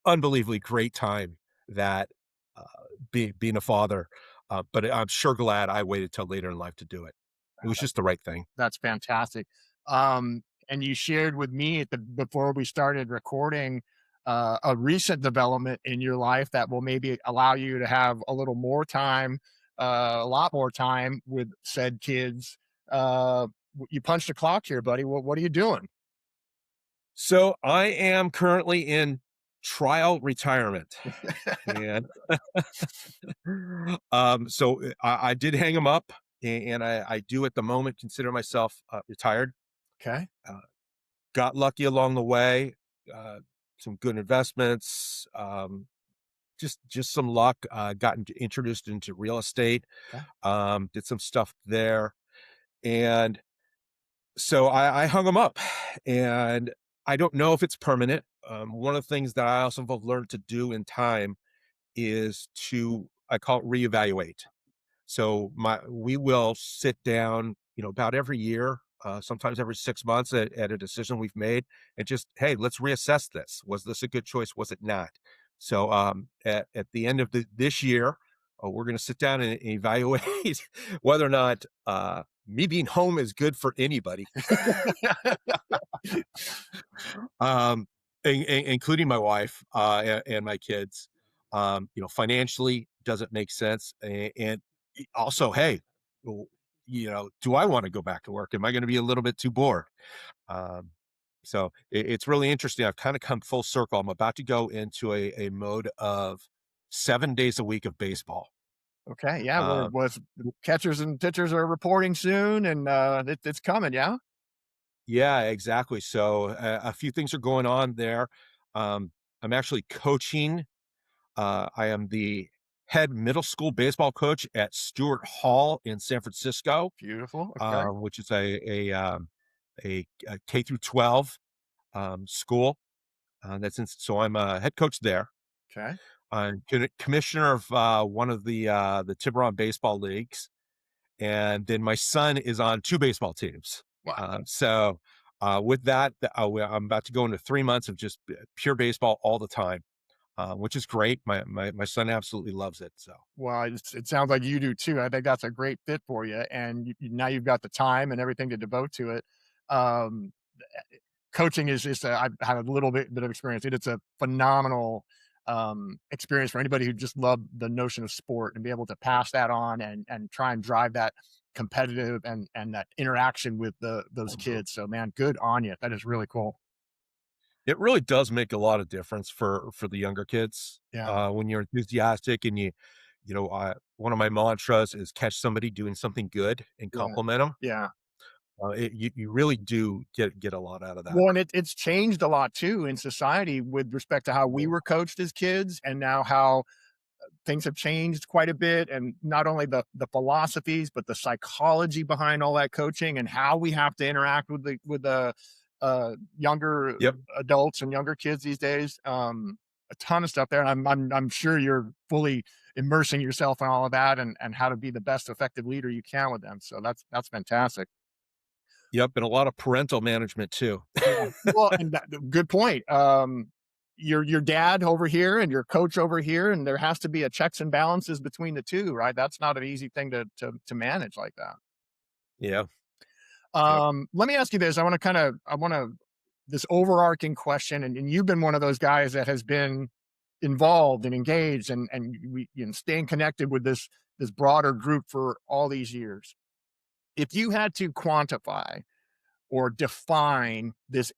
unbelievably great time that uh, being a father. But I'm sure glad I waited till later in life to do it. It was just the right thing. That's fantastic. And you shared with me before we started recording a recent development in your life that will maybe allow you to have a little more time, a lot more time with said kids. You punched a clock here, buddy. What are you doing? So I am currently in trial retirement, and I did hang them up, and I do at the moment consider myself retired. Okay. Uh, got lucky along the way, uh, some good investments, just some luck. Introduced into real estate, Okay. did some stuff there, and so I hung them up, and I don't know if it's permanent. One of the things that I also have learned to do in time is to I call it reevaluate. So we will sit down, about every year, sometimes every 6 months at a decision we've made, and just, hey, let's reassess this. Was this a good choice? Was it not? So at the end of this year, we're going to sit down and evaluate whether or not me being home is good for anybody, um, including my wife and my kids. Financially, does it make sense? And also, hey, well, do I want to go back to work? Am I going to be a little bit too bored? Um, so it's really interesting. I've kind of come full circle. I'm about to go into a mode of 7 days a week of baseball. Okay. Yeah. Well, Um, was catchers and pitchers are reporting soon, and it's coming. Yeah. yeah, exactly. So a few things are going on there. I'm actually coaching. I am the head middle school baseball coach at Stewart Hall in San Francisco, Beautiful. Okay. which is a K through 12 school. So I'm a head coach there. Okay. I'm commissioner of one of the Tiburon baseball leagues, and then my son is on two baseball teams. Wow. With that, I'm about to go into 3 months of just pure baseball all the time, which is great. My son absolutely loves it. So Well, it sounds like you do too. I think that's a great fit for you, and now you've got the time and everything to devote to it. Um, Coaching is just I've had a little bit of experience. It's a phenomenal experience for anybody who just loved the notion of sport and be able to pass that on and try and drive that competitive and that interaction with those kids. So, man, good on you. That is really cool. it really does make a lot of difference for the younger kids Yeah, when you're enthusiastic and one of my mantras is catch somebody doing something good and yeah, compliment them. yeah. You really do get a lot out of that. Well, and it's changed a lot too in society with respect to how we Yeah. were coached as kids and now how things have changed quite a bit, and not only the philosophies, but the psychology behind all that coaching and how we have to interact with the younger Yep. adults and younger kids these days. A ton of stuff there, and I'm sure you're fully immersing yourself in all of that and how to be the best effective leader you can with them. So that's fantastic. Yep, and a lot of parental management too. Yeah. Well, and good point. Your dad over here and your coach over here, and there has to be a checks and balances between the two, right? That's not an easy thing to manage like that. Yeah, yep. Let me ask you this. I want to this overarching question, and you've been one of those guys that has been involved and engaged and staying connected with this broader group for all these years. If you had to quantify or define this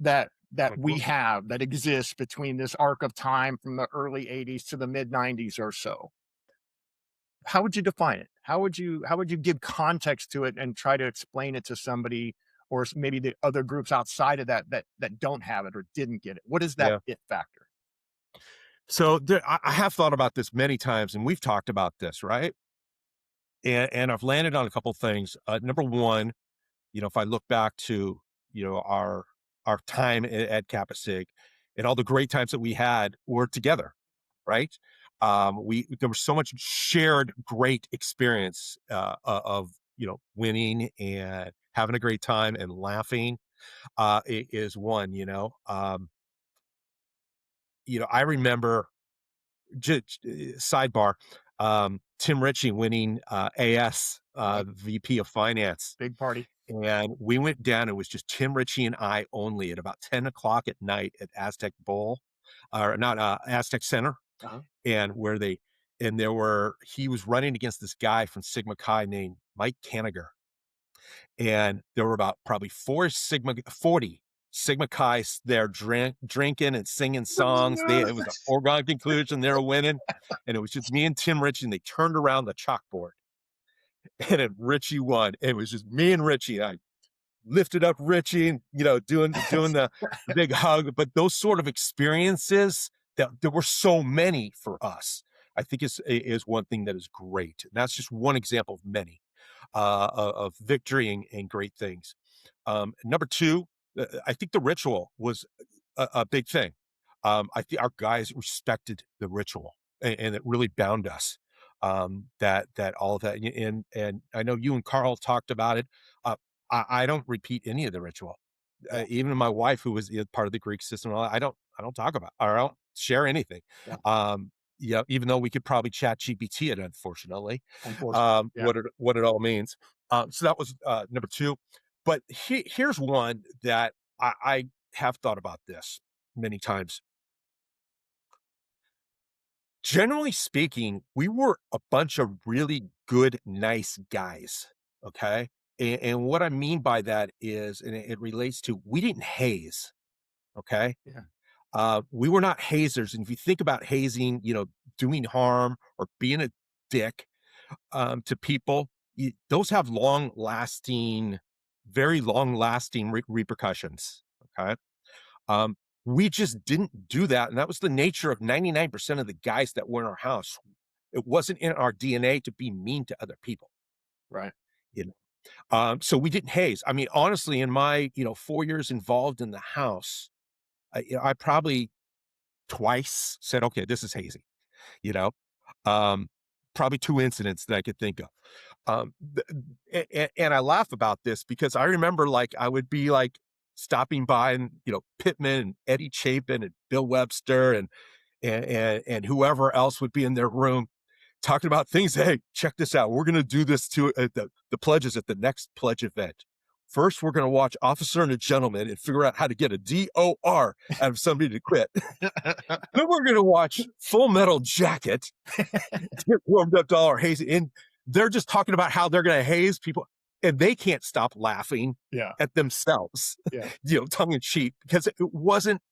that we Mhm. have that exists between this arc of time from the early '80s to the mid '90s or so. How would you define it? How would you give context to it and try to explain it to somebody or maybe the other groups outside of that don't have it or didn't get it? What is that Yeah. it factor? So I have thought about this many times, and we've talked about this, right? and I've landed on a couple things. Number one, if I look back to, our time at Kappa Sig and all the great times that we had were together, right? There was so much shared great experience of winning and having a great time and laughing. Is one, I remember sidebar, Tim Ritchie winning AS Right. VP of Finance. Big party. And we went down. It was just Tim Ritchie and I only at about 10 o'clock at night at Aztec Bowl, or not Aztec Center, Uh-huh. and he was running against this guy from Sigma Chi named Mike Kaniger. And there were about probably 40 Sigma Chi's there drinking and singing songs. It was a foregone conclusion they were winning. And it was just me and Tim Ritchie, and they turned around the chalkboard. And then Richie won. It was just me and Richie. I lifted up Richie and, doing the big hug. But those sort of experiences, that there were so many for us, I think is one thing that is great. And that's just one example of many of victory and great things. Number two, I think the ritual was a big thing. I think our guys respected the ritual, and it really bound us. That all of that, and I know you and Carl talked about it. I don't repeat any of the ritual. Yeah. Even my wife, who was part of the Greek system, I don't talk about, or I don't share anything. Yeah. Even though we could probably chat GPT it, unfortunately, Unfortunately. Yeah. what it all means. So that was number two. But here's one that I have thought about this many times. Generally speaking, we were a bunch of really good, nice guys. Okay. And what I mean by that is, and it relates to, we didn't haze. Okay. Yeah. We were not hazers. And if you think about hazing, doing harm or being a dick to people, those have very long lasting repercussions. Okay. Um, we just didn't do that. And that was the nature of 99% of the guys that were in our house. It wasn't in our DNA to be mean to other people. Right. So we didn't haze. I mean, honestly, in my, 4 years involved in the house, I probably twice said, okay, this is hazy, you know, um, probably two incidents that I could think of. And I laugh about this because I remember like I would be like stopping by and, Pittman and Eddie Chapin and Bill Webster and whoever else would be in their room talking about things. Hey, check this out. We're going to do this to the pledges at the next pledge event. First, we're going to watch Officer and a Gentleman and figure out how to get a DOR out of somebody to quit. Then we're going to watch Full Metal Jacket, get warmed up to all our haze. And they're just talking about how they're going to haze people. And they can't stop laughing Yeah. at themselves, Yeah. tongue in cheek, because it wasn't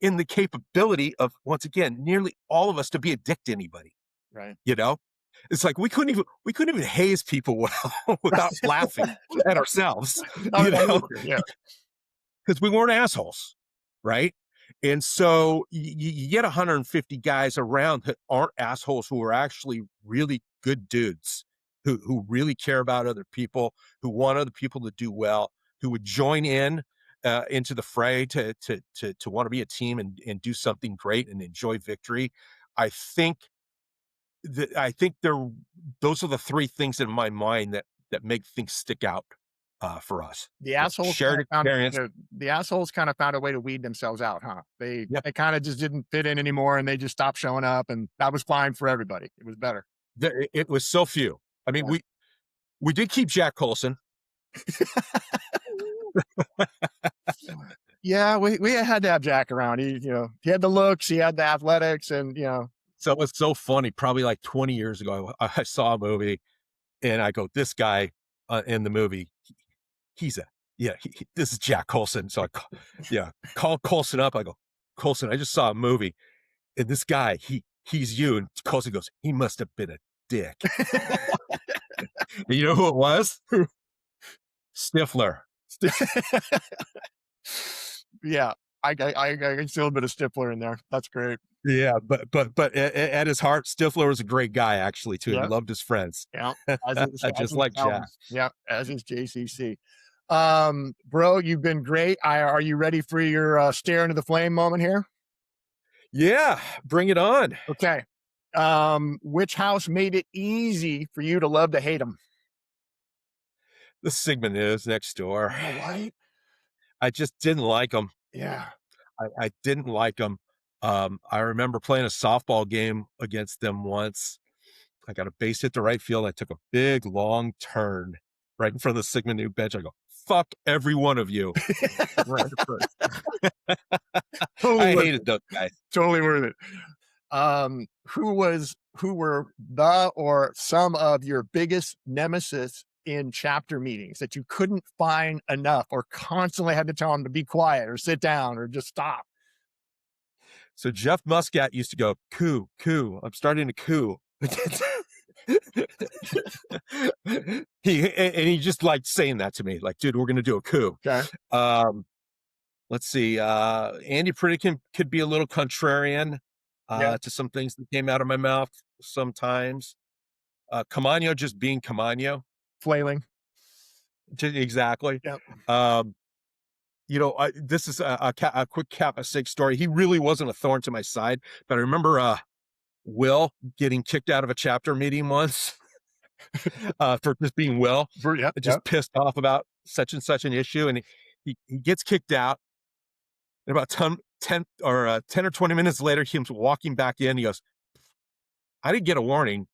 in the capability of, once again, nearly all of us to be a dick to anybody. Right. It's like we couldn't even haze people without laughing at ourselves, Yeah. because we weren't assholes, right? And so you get 150 guys around that aren't assholes, who are actually really good dudes, who really care about other people, who want other people to do well, who would join in into the fray to want to be a team and do something great and enjoy victory. I think those are the three things in my mind that make things stick out for us. The assholes Shared kinda found experience. the assholes kinda found a way to weed themselves out, huh? They Yeah. they kinda just didn't fit in anymore, and they just stopped showing up, and that was fine for everybody. It was better. It was so few. I mean, Yeah. we did keep Jack Colson. Yeah, we had to have Jack around. He had the looks, he had the athletics, and, So it was so funny. Probably like 20 years ago, I saw a movie and I go, this guy in the movie, he's this is Jack Colson. So call Colson up. I go, Colson, I just saw a movie and this guy, he's you. And Colson goes, he must have been a dick. And you know who it was? Stifler. Yeah. I can see a little bit of Stifler in there. That's great. Yeah, but at his heart, Stifler was a great guy actually too, and Yep. loved his friends, Yeah. As just is like Jack. Calvin. Yeah. As is JCC. Bro, you've been great. Are you ready for your stare into the flame moment here? Yeah, bring it on. Okay. Which house made it easy for you to love to hate them? The Sigma News next door. Oh, what? I just didn't like him. Yeah. I didn't like him. I remember playing a softball game against them once. I got a base hit to right field. I took a big long turn right in front of the Sigma Nu bench. I go, "Fuck every one of you." Right at first. Totally I worth hated it. those guys. Totally worth it. Who were the or some of your biggest nemesis in chapter meetings that you couldn't find enough or constantly had to tell them to be quiet or sit down or just stop? So Jeff Muscat used to go, "Coo, coo. I'm starting to coo." He just liked saying that to me, like, "Dude, we're gonna do a coup." Okay. Um, let's see. Andy Pritikin could be a little contrarian Yeah. to some things that came out of my mouth sometimes. Camano just being Camano. Flailing. Exactly. Yep. Um, this is a quick Kappa 6 story. He really wasn't a thorn to my side, but I remember Will getting kicked out of a chapter meeting once for just being Will, Yep. Yep. just pissed off about such and such an issue. And he gets kicked out. And about 10 or 20 minutes later, he comes walking back in. He goes, "I didn't get a warning."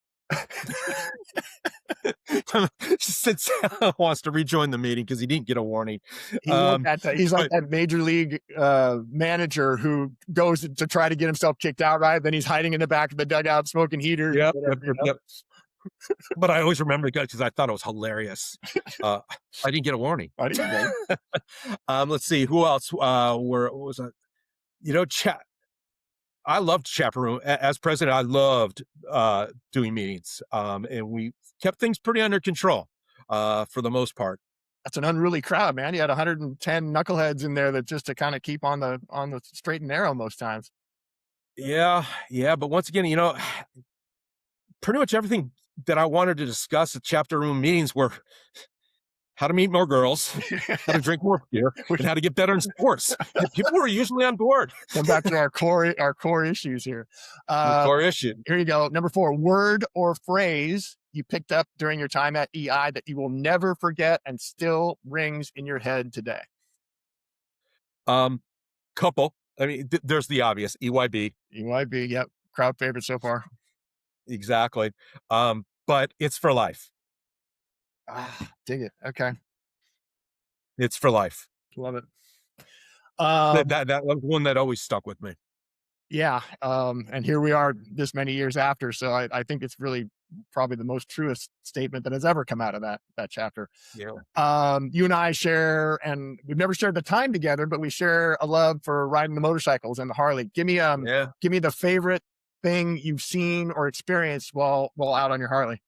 Just sits down, wants to rejoin the meeting because he didn't get a warning. He's like But that major league manager who goes to try to get himself kicked out, right? Then he's hiding in the back of the dugout, smoking heaters. yep, Whatever, yep, yep, yep. But I always remember it because I thought it was hilarious. Uh, I didn't get a warning. I didn't know. Let's see who else. Where was I? Chat. I loved chaperone as president. I loved doing meetings, and we kept things pretty under control for the most part. That's an unruly crowd, man. You had 110 knuckleheads in there that just to kind of keep on the straight and narrow most times. Yeah, yeah. But once again, pretty much everything that I wanted to discuss at chapter room meetings were how to meet more girls, how to drink more beer, and how to get better in sports. People were usually on board. Come back to our core issues here. The core issue. Here you go. Number 4, word or phrase you picked up during your time at EI that you will never forget and still rings in your head today. Couple. I mean, there's the obvious EYB. EYB, yep. Crowd favorite so far. Exactly. But it's for life. Dig it. Okay. It's for life. Love it. That was one that always stuck with me. Yeah. And here we are this many years after. So I think it's really probably the most truest statement that has ever come out of that chapter. Yeah. You and I share, and we've never shared the time together, but we share a love for riding the motorcycles and the Harley. Give me the favorite thing you've seen or experienced while out on your Harley.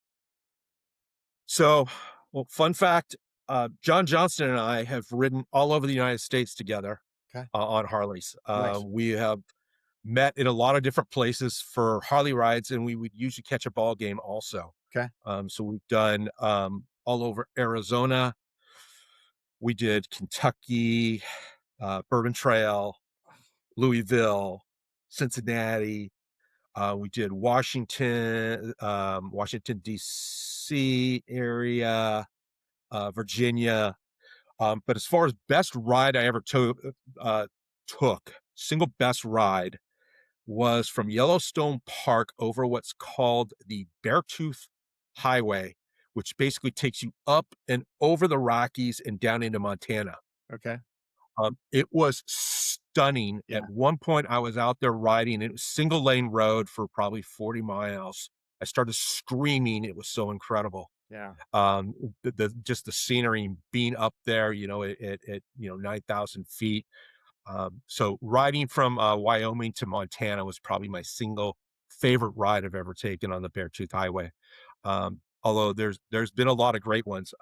So, well, fun fact, John Johnston and I have ridden all over the United States together. Okay. On Harleys. Nice. We have met in a lot of different places for Harley rides, and we would usually catch a ball game also. Okay. So we've done all over Arizona. We did Kentucky, Bourbon Trail, Louisville, Cincinnati. We did Washington, Washington, D.C. area, Virginia. But as far as best ride I ever took, single best ride was from Yellowstone Park over what's called the Beartooth Highway, which basically takes you up and over the Rockies and down into Montana. Okay. It was stunning. Yeah. At one point, I was out there riding. It was single lane road for probably 40 miles. I started screaming. It was so incredible. Yeah. Just the scenery being up there, at 9,000 feet. So riding from Wyoming to Montana was probably my single favorite ride I've ever taken on the Beartooth Highway. Although there's been a lot of great ones.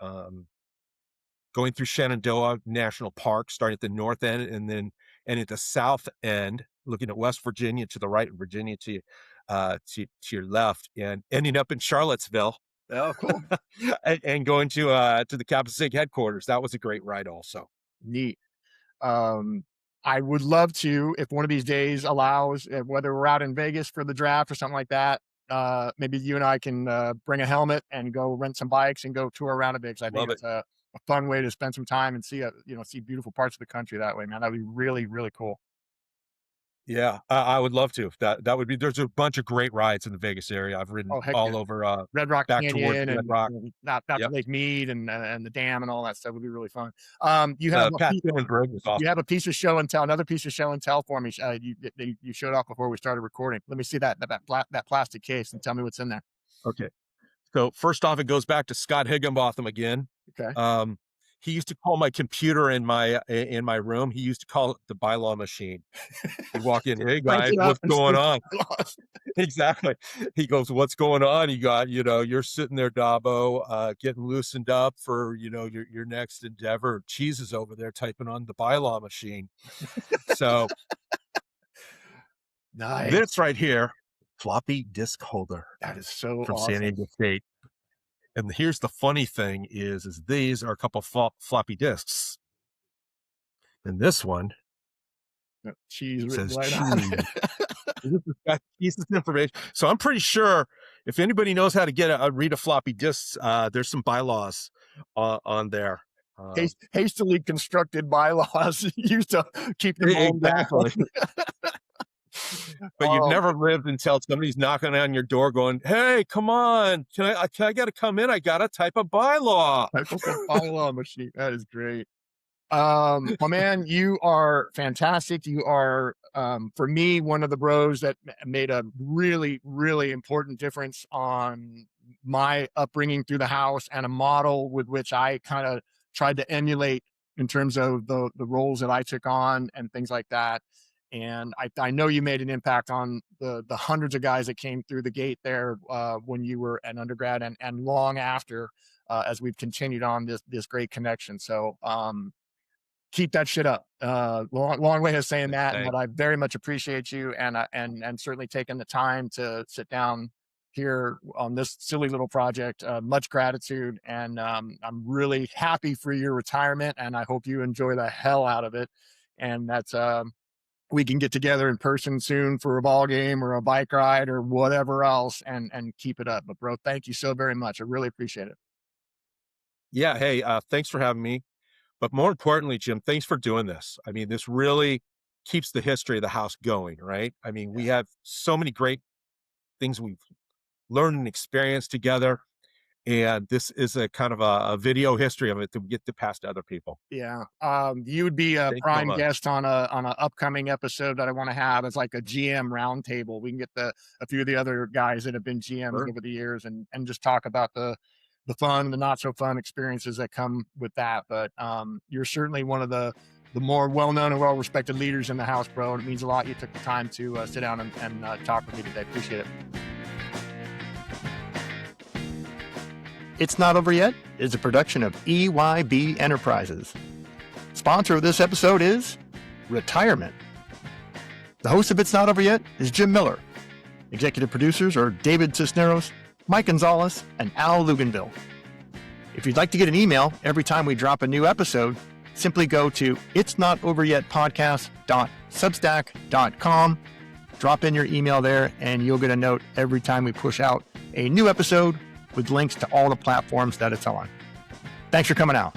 Going through Shenandoah National Park, starting at the north end and then and at the south end, looking at West Virginia to the right, and Virginia to your left, and ending up in Charlottesville. Oh, cool. And going to the Kappa Sig headquarters. That was a great ride also. Neat. Um, I would love to, if one of these days allows, whether we're out in Vegas for the draft or something like that, maybe you and I can bring a helmet and go rent some bikes and go tour around a bit. 'Cause I think Love it. it's a fun way to spend some time and see beautiful parts of the country that way, man. That'd be really, really cool. Yeah, I would love to. That would be there's a bunch of great rides in the Vegas area. I've ridden Oh, heck yeah. all over, Red Rock back towards Canyon Red and Rock. not to Yep. Lake Mead and the dam and all that stuff would be really fun. Pat Dillon Bridge is You awesome. have a piece of show and tell, another piece of show and tell for me. You showed off before we started recording. Let me see that plastic case and tell me what's in there. Okay. So first off, it goes back to Scott Higginbotham again. Okay. He used to call my computer in my room. He used to call it the bylaw machine. He'd walk in, hey Crank guys, it up what's and going see on? Exactly. He goes, what's going on? You got, you're sitting there, Dobbo, getting loosened up for, your next endeavor. Cheese is over there typing on the bylaw machine. So Nice. this right here, floppy disk holder That is so from awesome. San Diego State. And here's the funny thing is these are a couple floppy disks. And this one Cheese written says right on cheese. it. This is information. So I'm pretty sure if anybody knows how to read a floppy disk, there's some bylaws on there. Hastily constructed bylaws used to keep them all Exactly. But you've Oh, never lived until somebody's knocking on your door going, hey, come on, I got to come in. I got to type a bylaw. that's just a bylaw machine. That is great. My man, you are fantastic. You are, for me, one of the bros that made a really, really important difference on my upbringing through the house, and a model with which I kind of tried to emulate in terms of the roles that I took on and things like that. And I know you made an impact on the hundreds of guys that came through the gate there when you were an undergrad, and long after, as we've continued on this great connection. So keep that shit up. Long way of saying that, Thanks. but I very much appreciate you, and certainly taking the time to sit down here on this silly little project. Much gratitude, and I'm really happy for your retirement, and I hope you enjoy the hell out of it. And that's we can get together in person soon for a ball game or a bike ride or whatever else, and keep it up. But bro, thank you so very much. I really appreciate it. Yeah. Hey, thanks for having me. But more importantly, Jim, thanks for doing this. I mean, this really keeps the history of the house going, right? I mean, we have so many great things we've learned and experienced together. And this is a kind of a video history of it that we get to pass to other people. Yeah. You would be a Thanks so prime much. guest on an upcoming episode that I want to have. It's like a GM roundtable. We can get a few of the other guys that have been GMs Sure. over the years, and just talk about the fun, the not so fun experiences that come with that. But you're certainly one of the more well-known and well-respected leaders in the house, bro. And it means a lot you took the time to sit down and talk with me today. Appreciate it. It's Not Over Yet is a production of EYB Enterprises. Sponsor of this episode is Retirement. The host of It's Not Over Yet is Jim Miller. Executive producers are David Cisneros, Mike Gonzalez, and Al Luganville. If you'd like to get an email every time we drop a new episode, simply go to itsnotoveryetpodcast.substack.com. Drop in your email there, and you'll get a note every time we push out a new episode with links to all the platforms that it's on. Thanks for coming out.